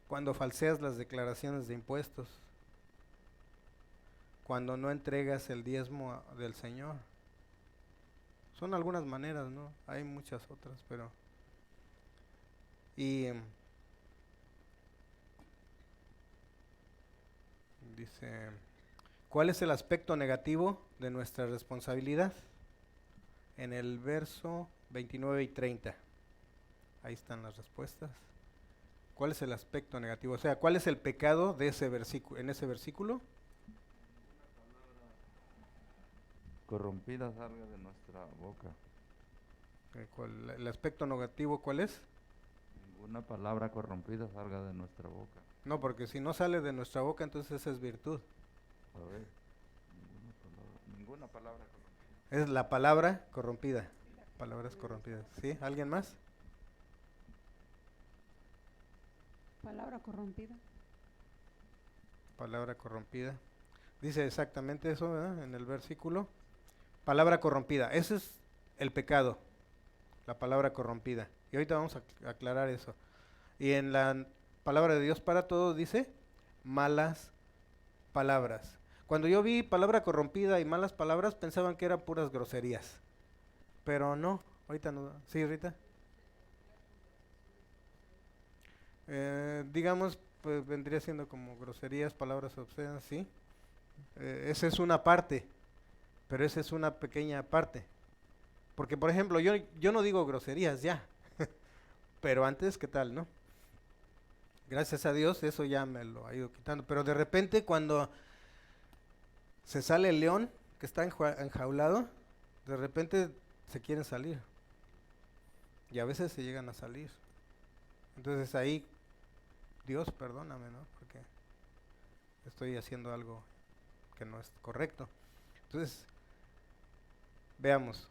cuando falseas las declaraciones de impuestos, cuando no entregas el diezmo del Señor. Son algunas maneras, ¿no? Hay muchas otras, pero... Y dice, ¿cuál es el aspecto negativo de nuestra responsabilidad? En el verso 29 y 30. Ahí están las respuestas. ¿Cuál es el aspecto negativo? O sea, ¿cuál es el pecado de ese versículo, en ese versículo? Corrompida salga de nuestra boca. ¿El aspecto negativo cuál es? Ninguna palabra corrompida salga de nuestra boca. No, porque si no sale de nuestra boca, entonces esa es virtud. A ver, ninguna palabra corrompida. Es la palabra corrompida. Palabras corrompidas. ¿Sí? ¿Alguien más? Palabra corrompida. Palabra corrompida. Dice exactamente eso, ¿verdad? En el versículo. Palabra corrompida. Ese es el pecado. La palabra corrompida. Y ahorita vamos a aclarar eso. Y en la palabra de Dios para todos dice malas palabras. Cuando yo vi palabra corrompida y malas palabras, pensaban que eran puras groserías. Pero no, ahorita no. ¿Sí, Rita? Digamos, pues vendría siendo como groserías, palabras obscenas, ¿sí? Esa es una parte, pero esa es una pequeña parte. Porque, por ejemplo, yo no digo groserías ya, pero antes, ¿qué tal, no? Gracias a Dios, eso ya me lo ha ido quitando. Pero de repente, cuando se sale el león que está enjaulado, de repente se quieren salir. Y a veces se llegan a salir. Entonces ahí, Dios, perdóname, ¿no? Porque estoy haciendo algo que no es correcto. Entonces, veamos.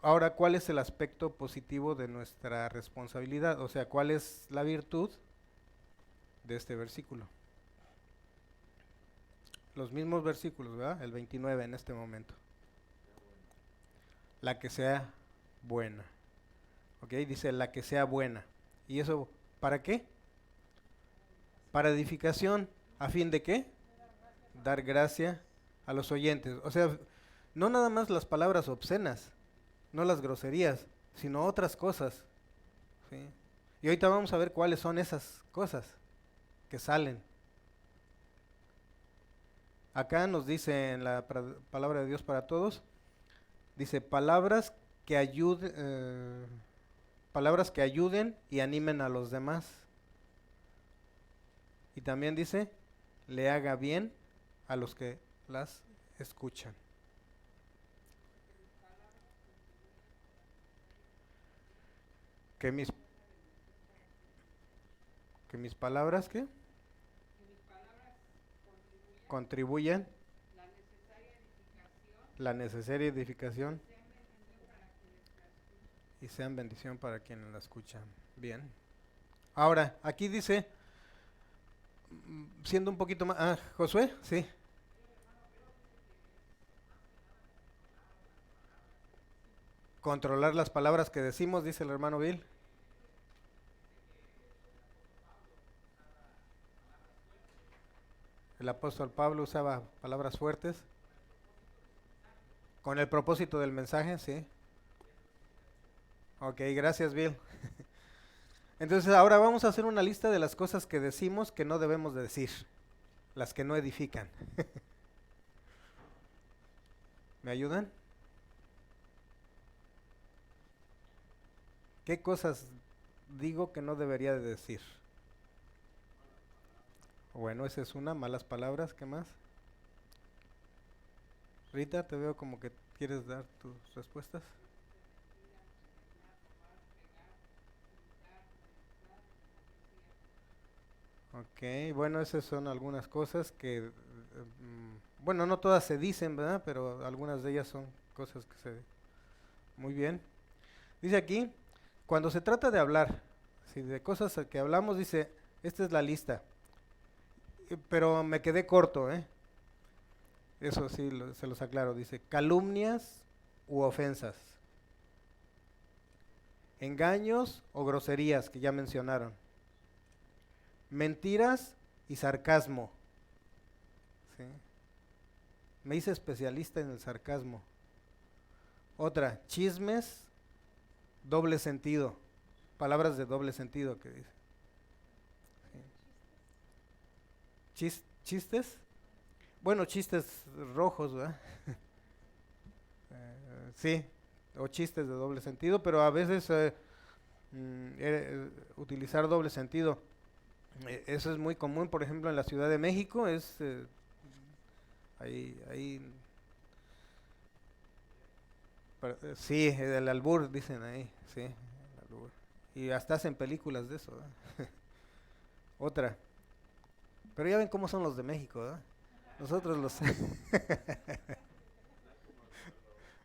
Ahora, ¿cuál es el aspecto positivo de nuestra responsabilidad? O sea, ¿cuál es la virtud de este versículo? Los mismos versículos, ¿verdad? El 29 en este momento. La que sea buena. ¿Ok? Dice la que sea buena. ¿Y eso para qué? Para edificación. ¿A fin de qué? Dar gracia a los oyentes. O sea, no nada más las palabras obscenas, no las groserías, sino otras cosas. ¿Sí? Y ahorita vamos a ver cuáles son esas cosas que salen. Acá nos dice en la palabra de Dios para todos, dice palabras que ayuden y animen a los demás. Y también dice, le haga bien a los que las escuchan. Que mis palabras, ¿qué? Contribuyen la necesaria edificación y sean bendición para quienes la escuchan. Bien. Ahora, aquí dice, siendo un poquito más... Josué, sí. Controlar las palabras que decimos, dice el hermano Bill. El apóstol Pablo usaba palabras fuertes con el propósito del mensaje, sí. Ok, gracias Bill. Entonces ahora vamos a hacer una lista de las cosas que decimos que no debemos de decir, las que no edifican. ¿Me ayudan? ¿Qué cosas digo que no debería de decir? Bueno, esa es una, malas palabras, ¿qué más? Rita, te veo como que quieres dar tus respuestas. Ok, bueno, esas son algunas cosas que, bueno, no todas se dicen, ¿verdad? Pero algunas de ellas son cosas que se... Muy bien. Dice aquí, cuando se trata de hablar, si de cosas que hablamos, dice, esta es la lista. Pero me quedé corto, ¿eh? Eso sí, se los aclaro. Dice, calumnias u ofensas, engaños o groserías, que ya mencionaron, mentiras y sarcasmo. ¿Sí? Me hice especialista en el sarcasmo. Otra, chismes, doble sentido, palabras de doble sentido que dice. ¿Sí? ¿Chistes? Bueno, chistes rojos, ¿verdad? Sí, o chistes de doble sentido, pero a veces utilizar doble sentido, eso es muy común, por ejemplo, en la Ciudad de México, es ahí, sí, el albur, dicen ahí, sí, el albur. Y hasta hacen películas de eso, ¿verdad? Otra, pero ya ven cómo son los de México, ¿verdad? Nosotros los...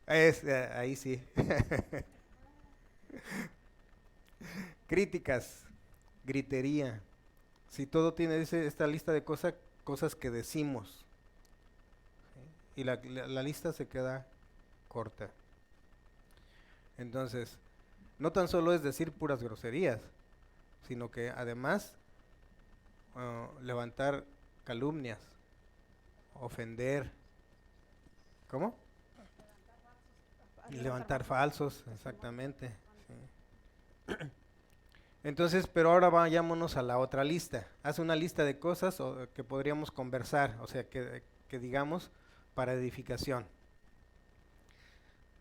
ahí sí. Críticas, gritería. Si todo tiene, dice, esta lista de cosas que decimos. ¿Sí? Y la lista se queda corta. Entonces, no tan solo es decir puras groserías, sino que además levantar calumnias, ofender. ¿Cómo? Levantar falsos, exactamente. Sí. Entonces, pero ahora vayámonos a la otra lista. Haz una lista de cosas que podríamos conversar, o sea, que digamos para edificación.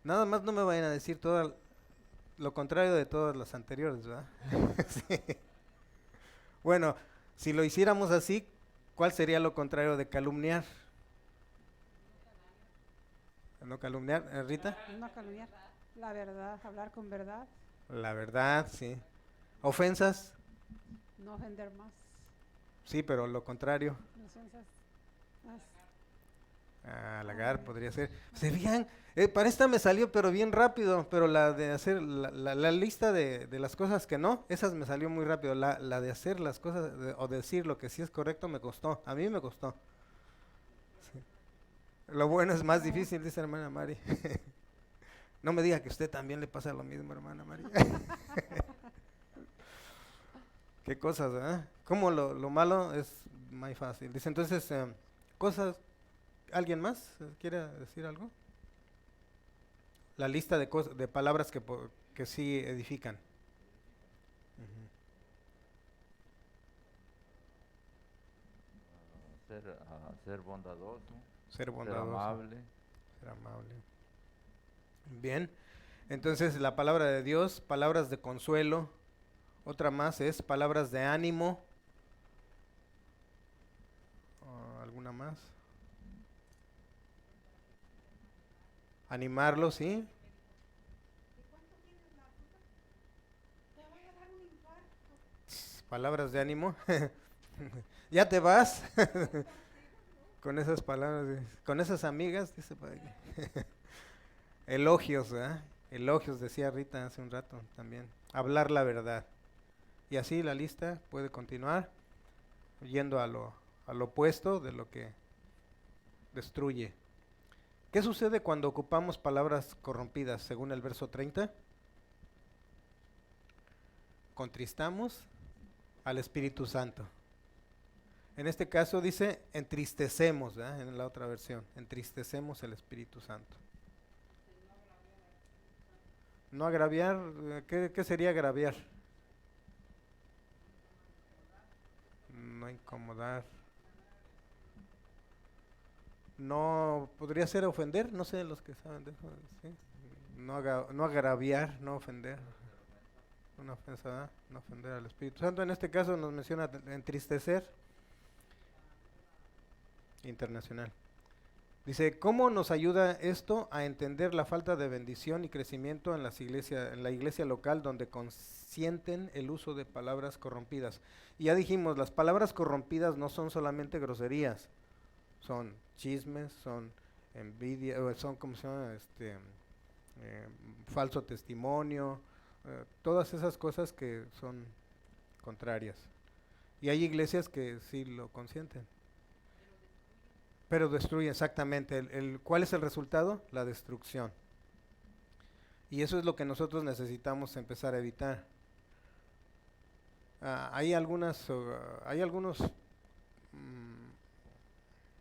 Nada más no me vayan a decir todo lo contrario de todas las anteriores, ¿verdad? Sí. Bueno, si lo hiciéramos así, ¿cuál sería lo contrario de calumniar? ¿No calumniar, Rita? No calumniar. La verdad, hablar con verdad. La verdad, sí. Ofensas, No ofender más. sí, pero lo contrario. Ofensas más. Halagar podría ser. ¿Se fijan? Para esta me salió, pero bien rápido. Pero la de hacer la lista de las cosas que no, esas me salió muy rápido. La de hacer las cosas o decir lo que sí es correcto me costó. A mí me costó. Sí. Lo bueno es más difícil, dice hermana Mari. No me diga que a usted también le pasa lo mismo, hermana Mari. Qué cosas, ¿verdad? Como lo malo es muy fácil. Dice entonces, cosas. ¿Alguien más quiere decir algo? La lista de cosas, de palabras que sí edifican. Ujú. Ser bondadoso, Ser ser bondadoso, amable. ser amable. Bien, entonces la palabra de Dios, palabras de consuelo. Otra más es palabras de ánimo. ¿Alguna más? Animarlo, ¿sí? Palabras de ánimo. ¿Ya te vas? Con esas palabras, con esas amigas, dice por aquí. Elogios, ¿verdad? Elogios, decía Rita hace un rato también. Hablar la verdad. Y así la lista puede continuar yendo al opuesto de lo que destruye. ¿Qué sucede cuando ocupamos palabras corrompidas según el verso 30? Contristamos al Espíritu Santo. En este caso dice entristecemos, ¿verdad? En la otra versión, entristecemos el Espíritu Santo. No agraviar, ¿qué sería agraviar? No incomodar. No, podría ser ofender, no sé los que saben de eso, ¿sí? No agraviar, no ofender. una ofensa, ¿verdad? No ofender al Espíritu Santo. En este caso nos menciona entristecer. Internacional. Dice, ¿cómo nos ayuda esto a entender la falta de bendición y crecimiento en en la iglesia local donde consienten el uso de palabras corrompidas? Y ya dijimos, las palabras corrompidas no son solamente groserías, son chismes, son envidia, son como se llama, falso testimonio, todas esas cosas que son contrarias. Y hay iglesias que sí lo consienten. Pero destruye, exactamente. ¿Cuál es el resultado? La destrucción. Y eso es lo que nosotros necesitamos empezar a evitar. Hay algunos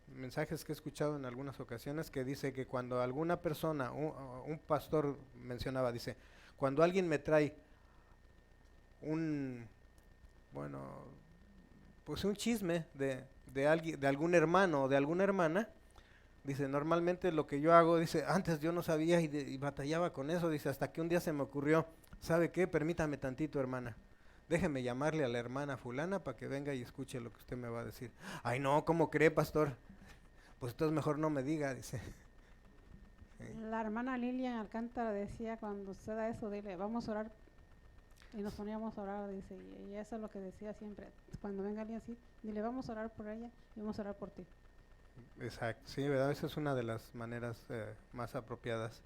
mensajes que he escuchado en algunas ocasiones que dice que cuando alguna persona, un pastor mencionaba, dice, cuando alguien me trae pues un chisme de alguien, de algún hermano o de alguna hermana, dice, normalmente lo que yo hago, dice, antes yo no sabía y batallaba con eso, dice, hasta que un día se me ocurrió, ¿sabe qué? Permítame tantito, hermana, déjeme llamarle a la hermana fulana para que venga y escuche lo que usted me va a decir. Ay, no, ¿cómo cree, pastor? Pues entonces mejor no me diga, dice. Sí. La hermana Lilian Alcántara decía, cuando usted da eso, dile, vamos a orar. Y nos poníamos a orar, dice, y eso es lo que decía siempre. Cuando venga alguien así, dile, vamos a orar por ella y vamos a orar por ti. Exacto, sí, ¿verdad? Esa es una de las maneras más apropiadas.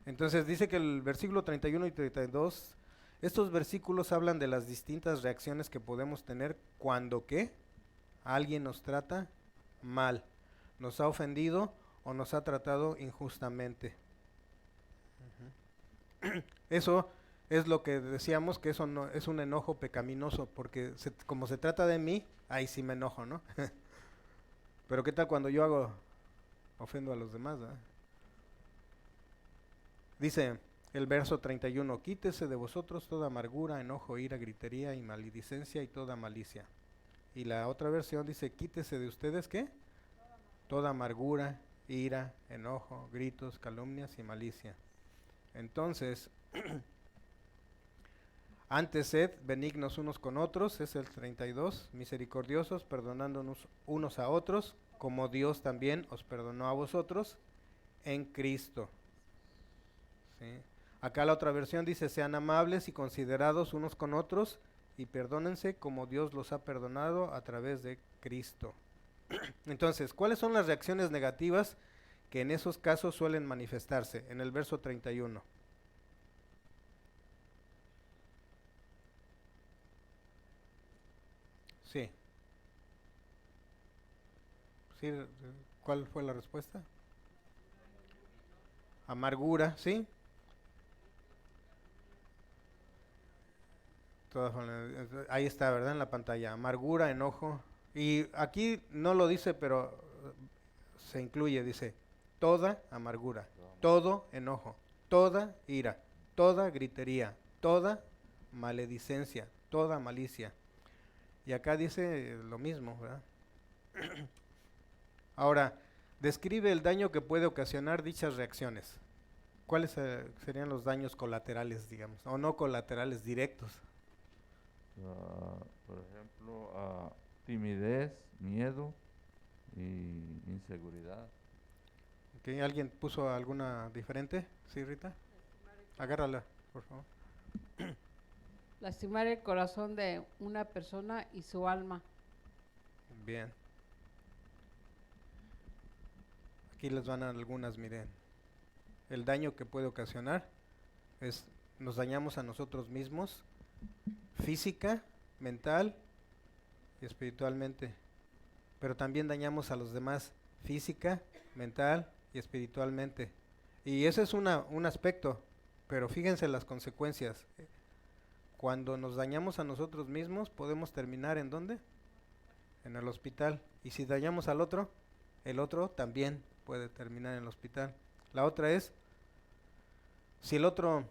Entonces dice que el versículo 31 y 32, estos versículos hablan de las distintas reacciones que podemos tener cuando ¿qué? Alguien nos trata mal, nos ha ofendido o nos ha tratado injustamente. Eso es lo que decíamos, que eso no es un enojo pecaminoso, porque como se trata de mí, ahí sí me enojo, ¿no? Pero ¿qué tal cuando yo ofendo a los demás? ¿Verdad? Dice el verso 31, quítese de vosotros toda amargura, enojo, ira, gritería y maledicencia y toda malicia. Y la otra versión dice, quítese de ustedes, ¿qué? Toda amargura, ira, enojo, gritos, calumnias y malicia. Entonces, antes sed benignos unos con otros, es el 32, misericordiosos, perdonándonos unos a otros, como Dios también os perdonó a vosotros en Cristo. ¿Sí? Acá la otra versión dice, sean amables y considerados unos con otros y perdónense como Dios los ha perdonado a través de Cristo. Entonces, ¿cuáles son las reacciones negativas que en esos casos suelen manifestarse? En el verso 31. Sí. Sí, ¿cuál fue la respuesta? Amargura, ¿sí? Ahí está, ¿verdad? En la pantalla. Amargura, enojo. Y aquí no lo dice, pero se incluye, dice, toda amargura, todo enojo, toda ira, toda gritería, toda maledicencia, toda malicia. Y acá dice lo mismo, ¿verdad? Ahora, describe el daño que puede ocasionar dichas reacciones. ¿Cuáles serían los daños colaterales, digamos? O no colaterales, directos. Por ejemplo, timidez, miedo y inseguridad. ¿Okay? ¿Alguien puso alguna diferente? ¿Sí, Rita? Agárrala, por favor. Lastimar el corazón de una persona y su alma. Bien. Aquí les van algunas, miren. El daño que puede ocasionar es, nos dañamos a nosotros mismos, física, mental y espiritualmente. Pero también dañamos a los demás, física, mental y espiritualmente. Y ese es un aspecto, pero fíjense las consecuencias. Cuando nos dañamos a nosotros mismos, podemos terminar ¿en dónde? En el hospital. Y si dañamos al otro, el otro también puede terminar en el hospital. La otra es, si el otro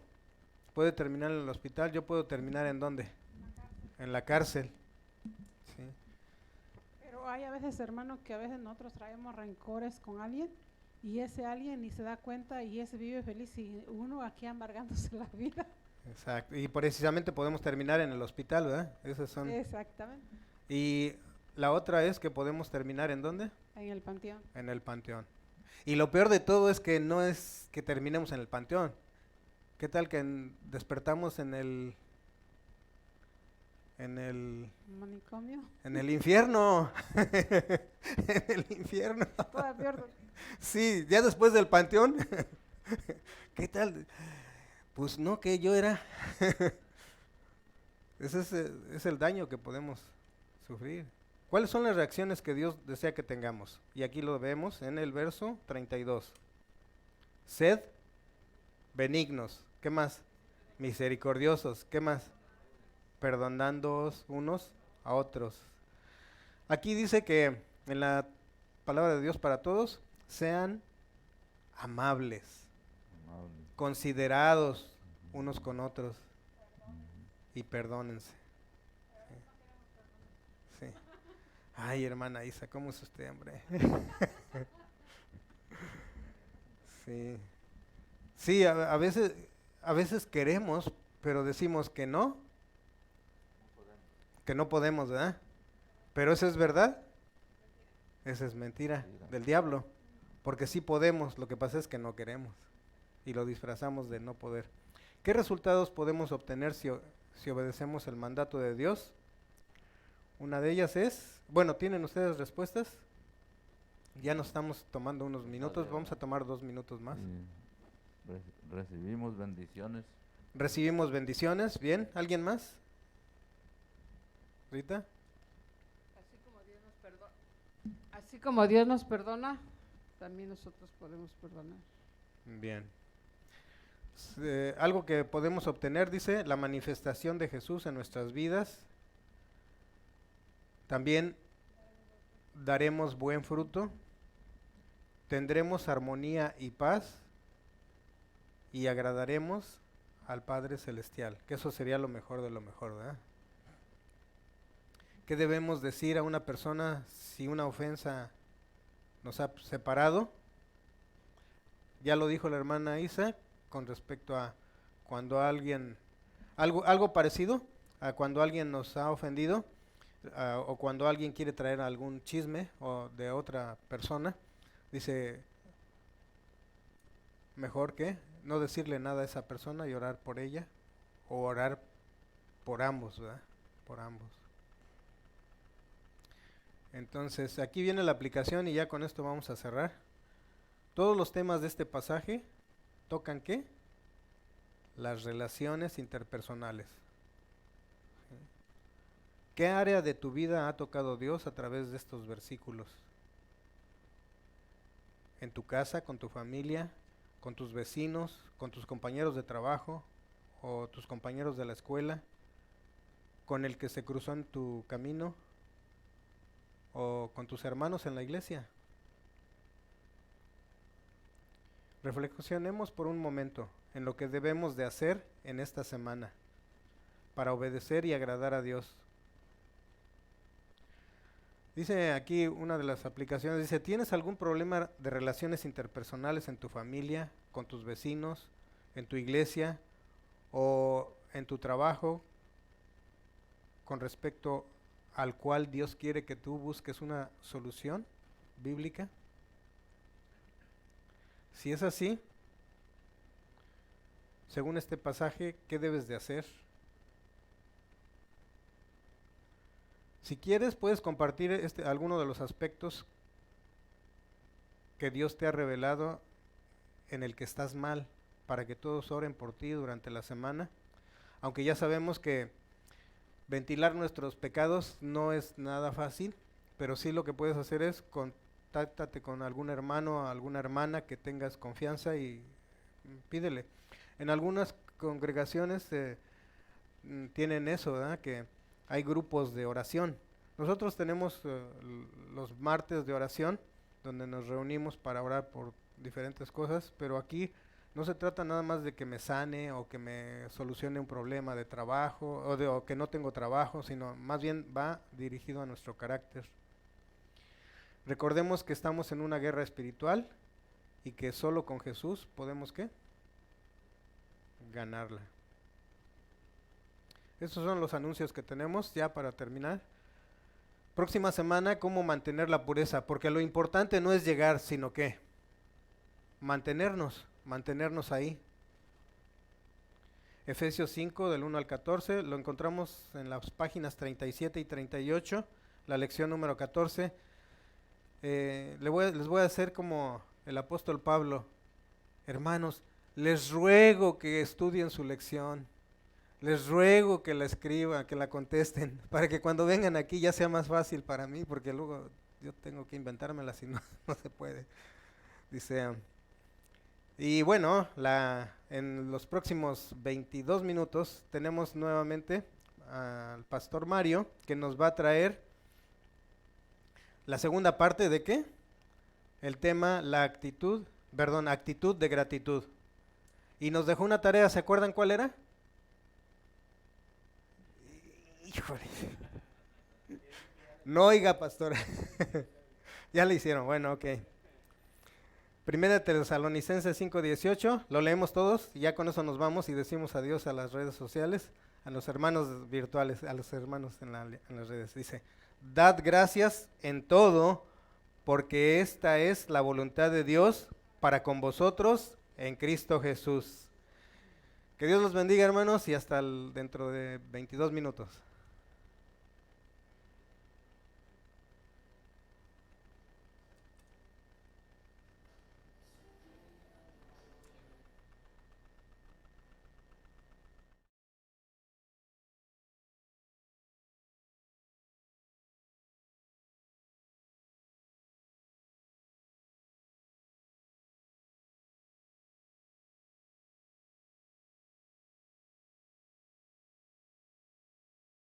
puede terminar en el hospital, yo puedo terminar ¿en dónde? En la cárcel. ¿Sí? Pero hay a veces, hermano, que a veces nosotros traemos rencores con alguien y ese alguien ni se da cuenta y ese vive feliz y uno aquí amargándose la vida. Exacto. Y precisamente podemos terminar en el hospital, ¿verdad? Esas son. Exactamente. Y la otra es que podemos terminar ¿en dónde? En el panteón. En el panteón. Y lo peor de todo es que no es que terminemos en el panteón. ¿Qué tal que despertamos en el Manicomio. en el infierno? En el infierno. Todavía peor. Sí, ya después del panteón. ¿Qué tal? Pues no, que yo era. Ese es el daño que podemos sufrir. ¿Cuáles son las reacciones que Dios desea que tengamos? Y aquí lo vemos en el verso 32. Sed benignos. ¿Qué más? Misericordiosos. ¿Qué más? Perdonándoos unos a otros. Aquí dice que en la palabra de Dios para todos, sean amables, Amable. considerados unos con otros y perdónense. Sí. Sí. Ay, hermana Isa, ¿cómo es usted, hombre? Sí. Sí, a veces queremos, pero decimos que no podemos, ¿verdad? Pero eso es verdad. Esa es mentira del diablo, porque sí podemos, lo que pasa es que no queremos y lo disfrazamos de no poder. ¿Qué resultados podemos obtener si obedecemos el mandato de Dios? Una de ellas es, bueno, ¿tienen ustedes respuestas? Ya nos estamos tomando unos minutos, vamos a tomar 2 minutos más. Recibimos bendiciones. Recibimos bendiciones, ¿bien? ¿Alguien más? ¿Rita? Así como Dios nos perdona, también nosotros podemos perdonar. Bien. Algo que podemos obtener, dice, la manifestación de Jesús en nuestras vidas. También daremos buen fruto, tendremos armonía y paz y agradaremos al Padre Celestial, que eso sería lo mejor de lo mejor, ¿verdad? ¿Qué debemos decir a una persona si una ofensa nos ha separado? Ya lo dijo la hermana Isa con respecto a cuando alguien, algo parecido a cuando alguien nos ha ofendido, o cuando alguien quiere traer algún chisme o de otra persona, dice, mejor que no decirle nada a esa persona y orar por ella, o orar por ambos, ¿verdad? Por ambos. Entonces, aquí viene la aplicación y ya con esto vamos a cerrar. Todos los temas de este pasaje tocan ¿qué? Las relaciones interpersonales. ¿Qué área de tu vida ha tocado Dios a través de estos versículos? ¿En tu casa, con tu familia, con tus vecinos, con tus compañeros de trabajo o tus compañeros de la escuela, con el que se cruzó en tu camino o con tus hermanos en la iglesia? Reflexionemos por un momento en lo que debemos de hacer en esta semana para obedecer y agradar a Dios. Dice aquí una de las aplicaciones, dice, ¿tienes algún problema de relaciones interpersonales en tu familia, con tus vecinos, en tu iglesia o en tu trabajo, con respecto al cual Dios quiere que tú busques una solución bíblica? Si es así, según este pasaje, ¿qué debes de hacer? Si quieres, puedes compartir alguno de los aspectos que Dios te ha revelado en el que estás mal, para que todos oren por ti durante la semana. Aunque ya sabemos que ventilar nuestros pecados no es nada fácil, pero sí lo que puedes hacer es contáctate con algún hermano o alguna hermana que tengas confianza y pídele. En algunas congregaciones tienen eso, ¿verdad? Que hay grupos de oración. Nosotros tenemos los martes de oración, donde nos reunimos para orar por diferentes cosas, pero aquí no se trata nada más de que me sane o que me solucione un problema de trabajo o que no tengo trabajo, sino más bien va dirigido a nuestro carácter. Recordemos que estamos en una guerra espiritual y que solo con Jesús podemos ¿qué? Ganarla. Esos son los anuncios que tenemos ya para terminar. Próxima semana, cómo mantener la pureza, porque lo importante no es llegar, sino que mantenernos ahí. Efesios 5 del 1 al 14, lo encontramos en las páginas 37 y 38, la lección número 14. Les voy a hacer como el apóstol Pablo. Hermanos, les ruego que estudien su lección, les ruego que la escriban, que la contesten, para que cuando vengan aquí ya sea más fácil para mí, porque luego yo tengo que inventármela si no, no se puede. Dice, y bueno, en los próximos 22 minutos tenemos nuevamente al pastor Mario, que nos va a traer la segunda parte de ¿qué? El tema, actitud de gratitud. Y nos dejó una tarea, ¿se acuerdan cuál era? Híjole. No oiga, pastora. Ya le hicieron, bueno, ok. Primera Tesalonicenses 5:18, lo leemos todos y ya con eso nos vamos y decimos adiós a las redes sociales, a los hermanos virtuales, a los hermanos en las redes. Dice, dad gracias en todo, porque esta es la voluntad de Dios para con vosotros en Cristo Jesús. Que Dios los bendiga, hermanos, y hasta dentro de 22 minutos.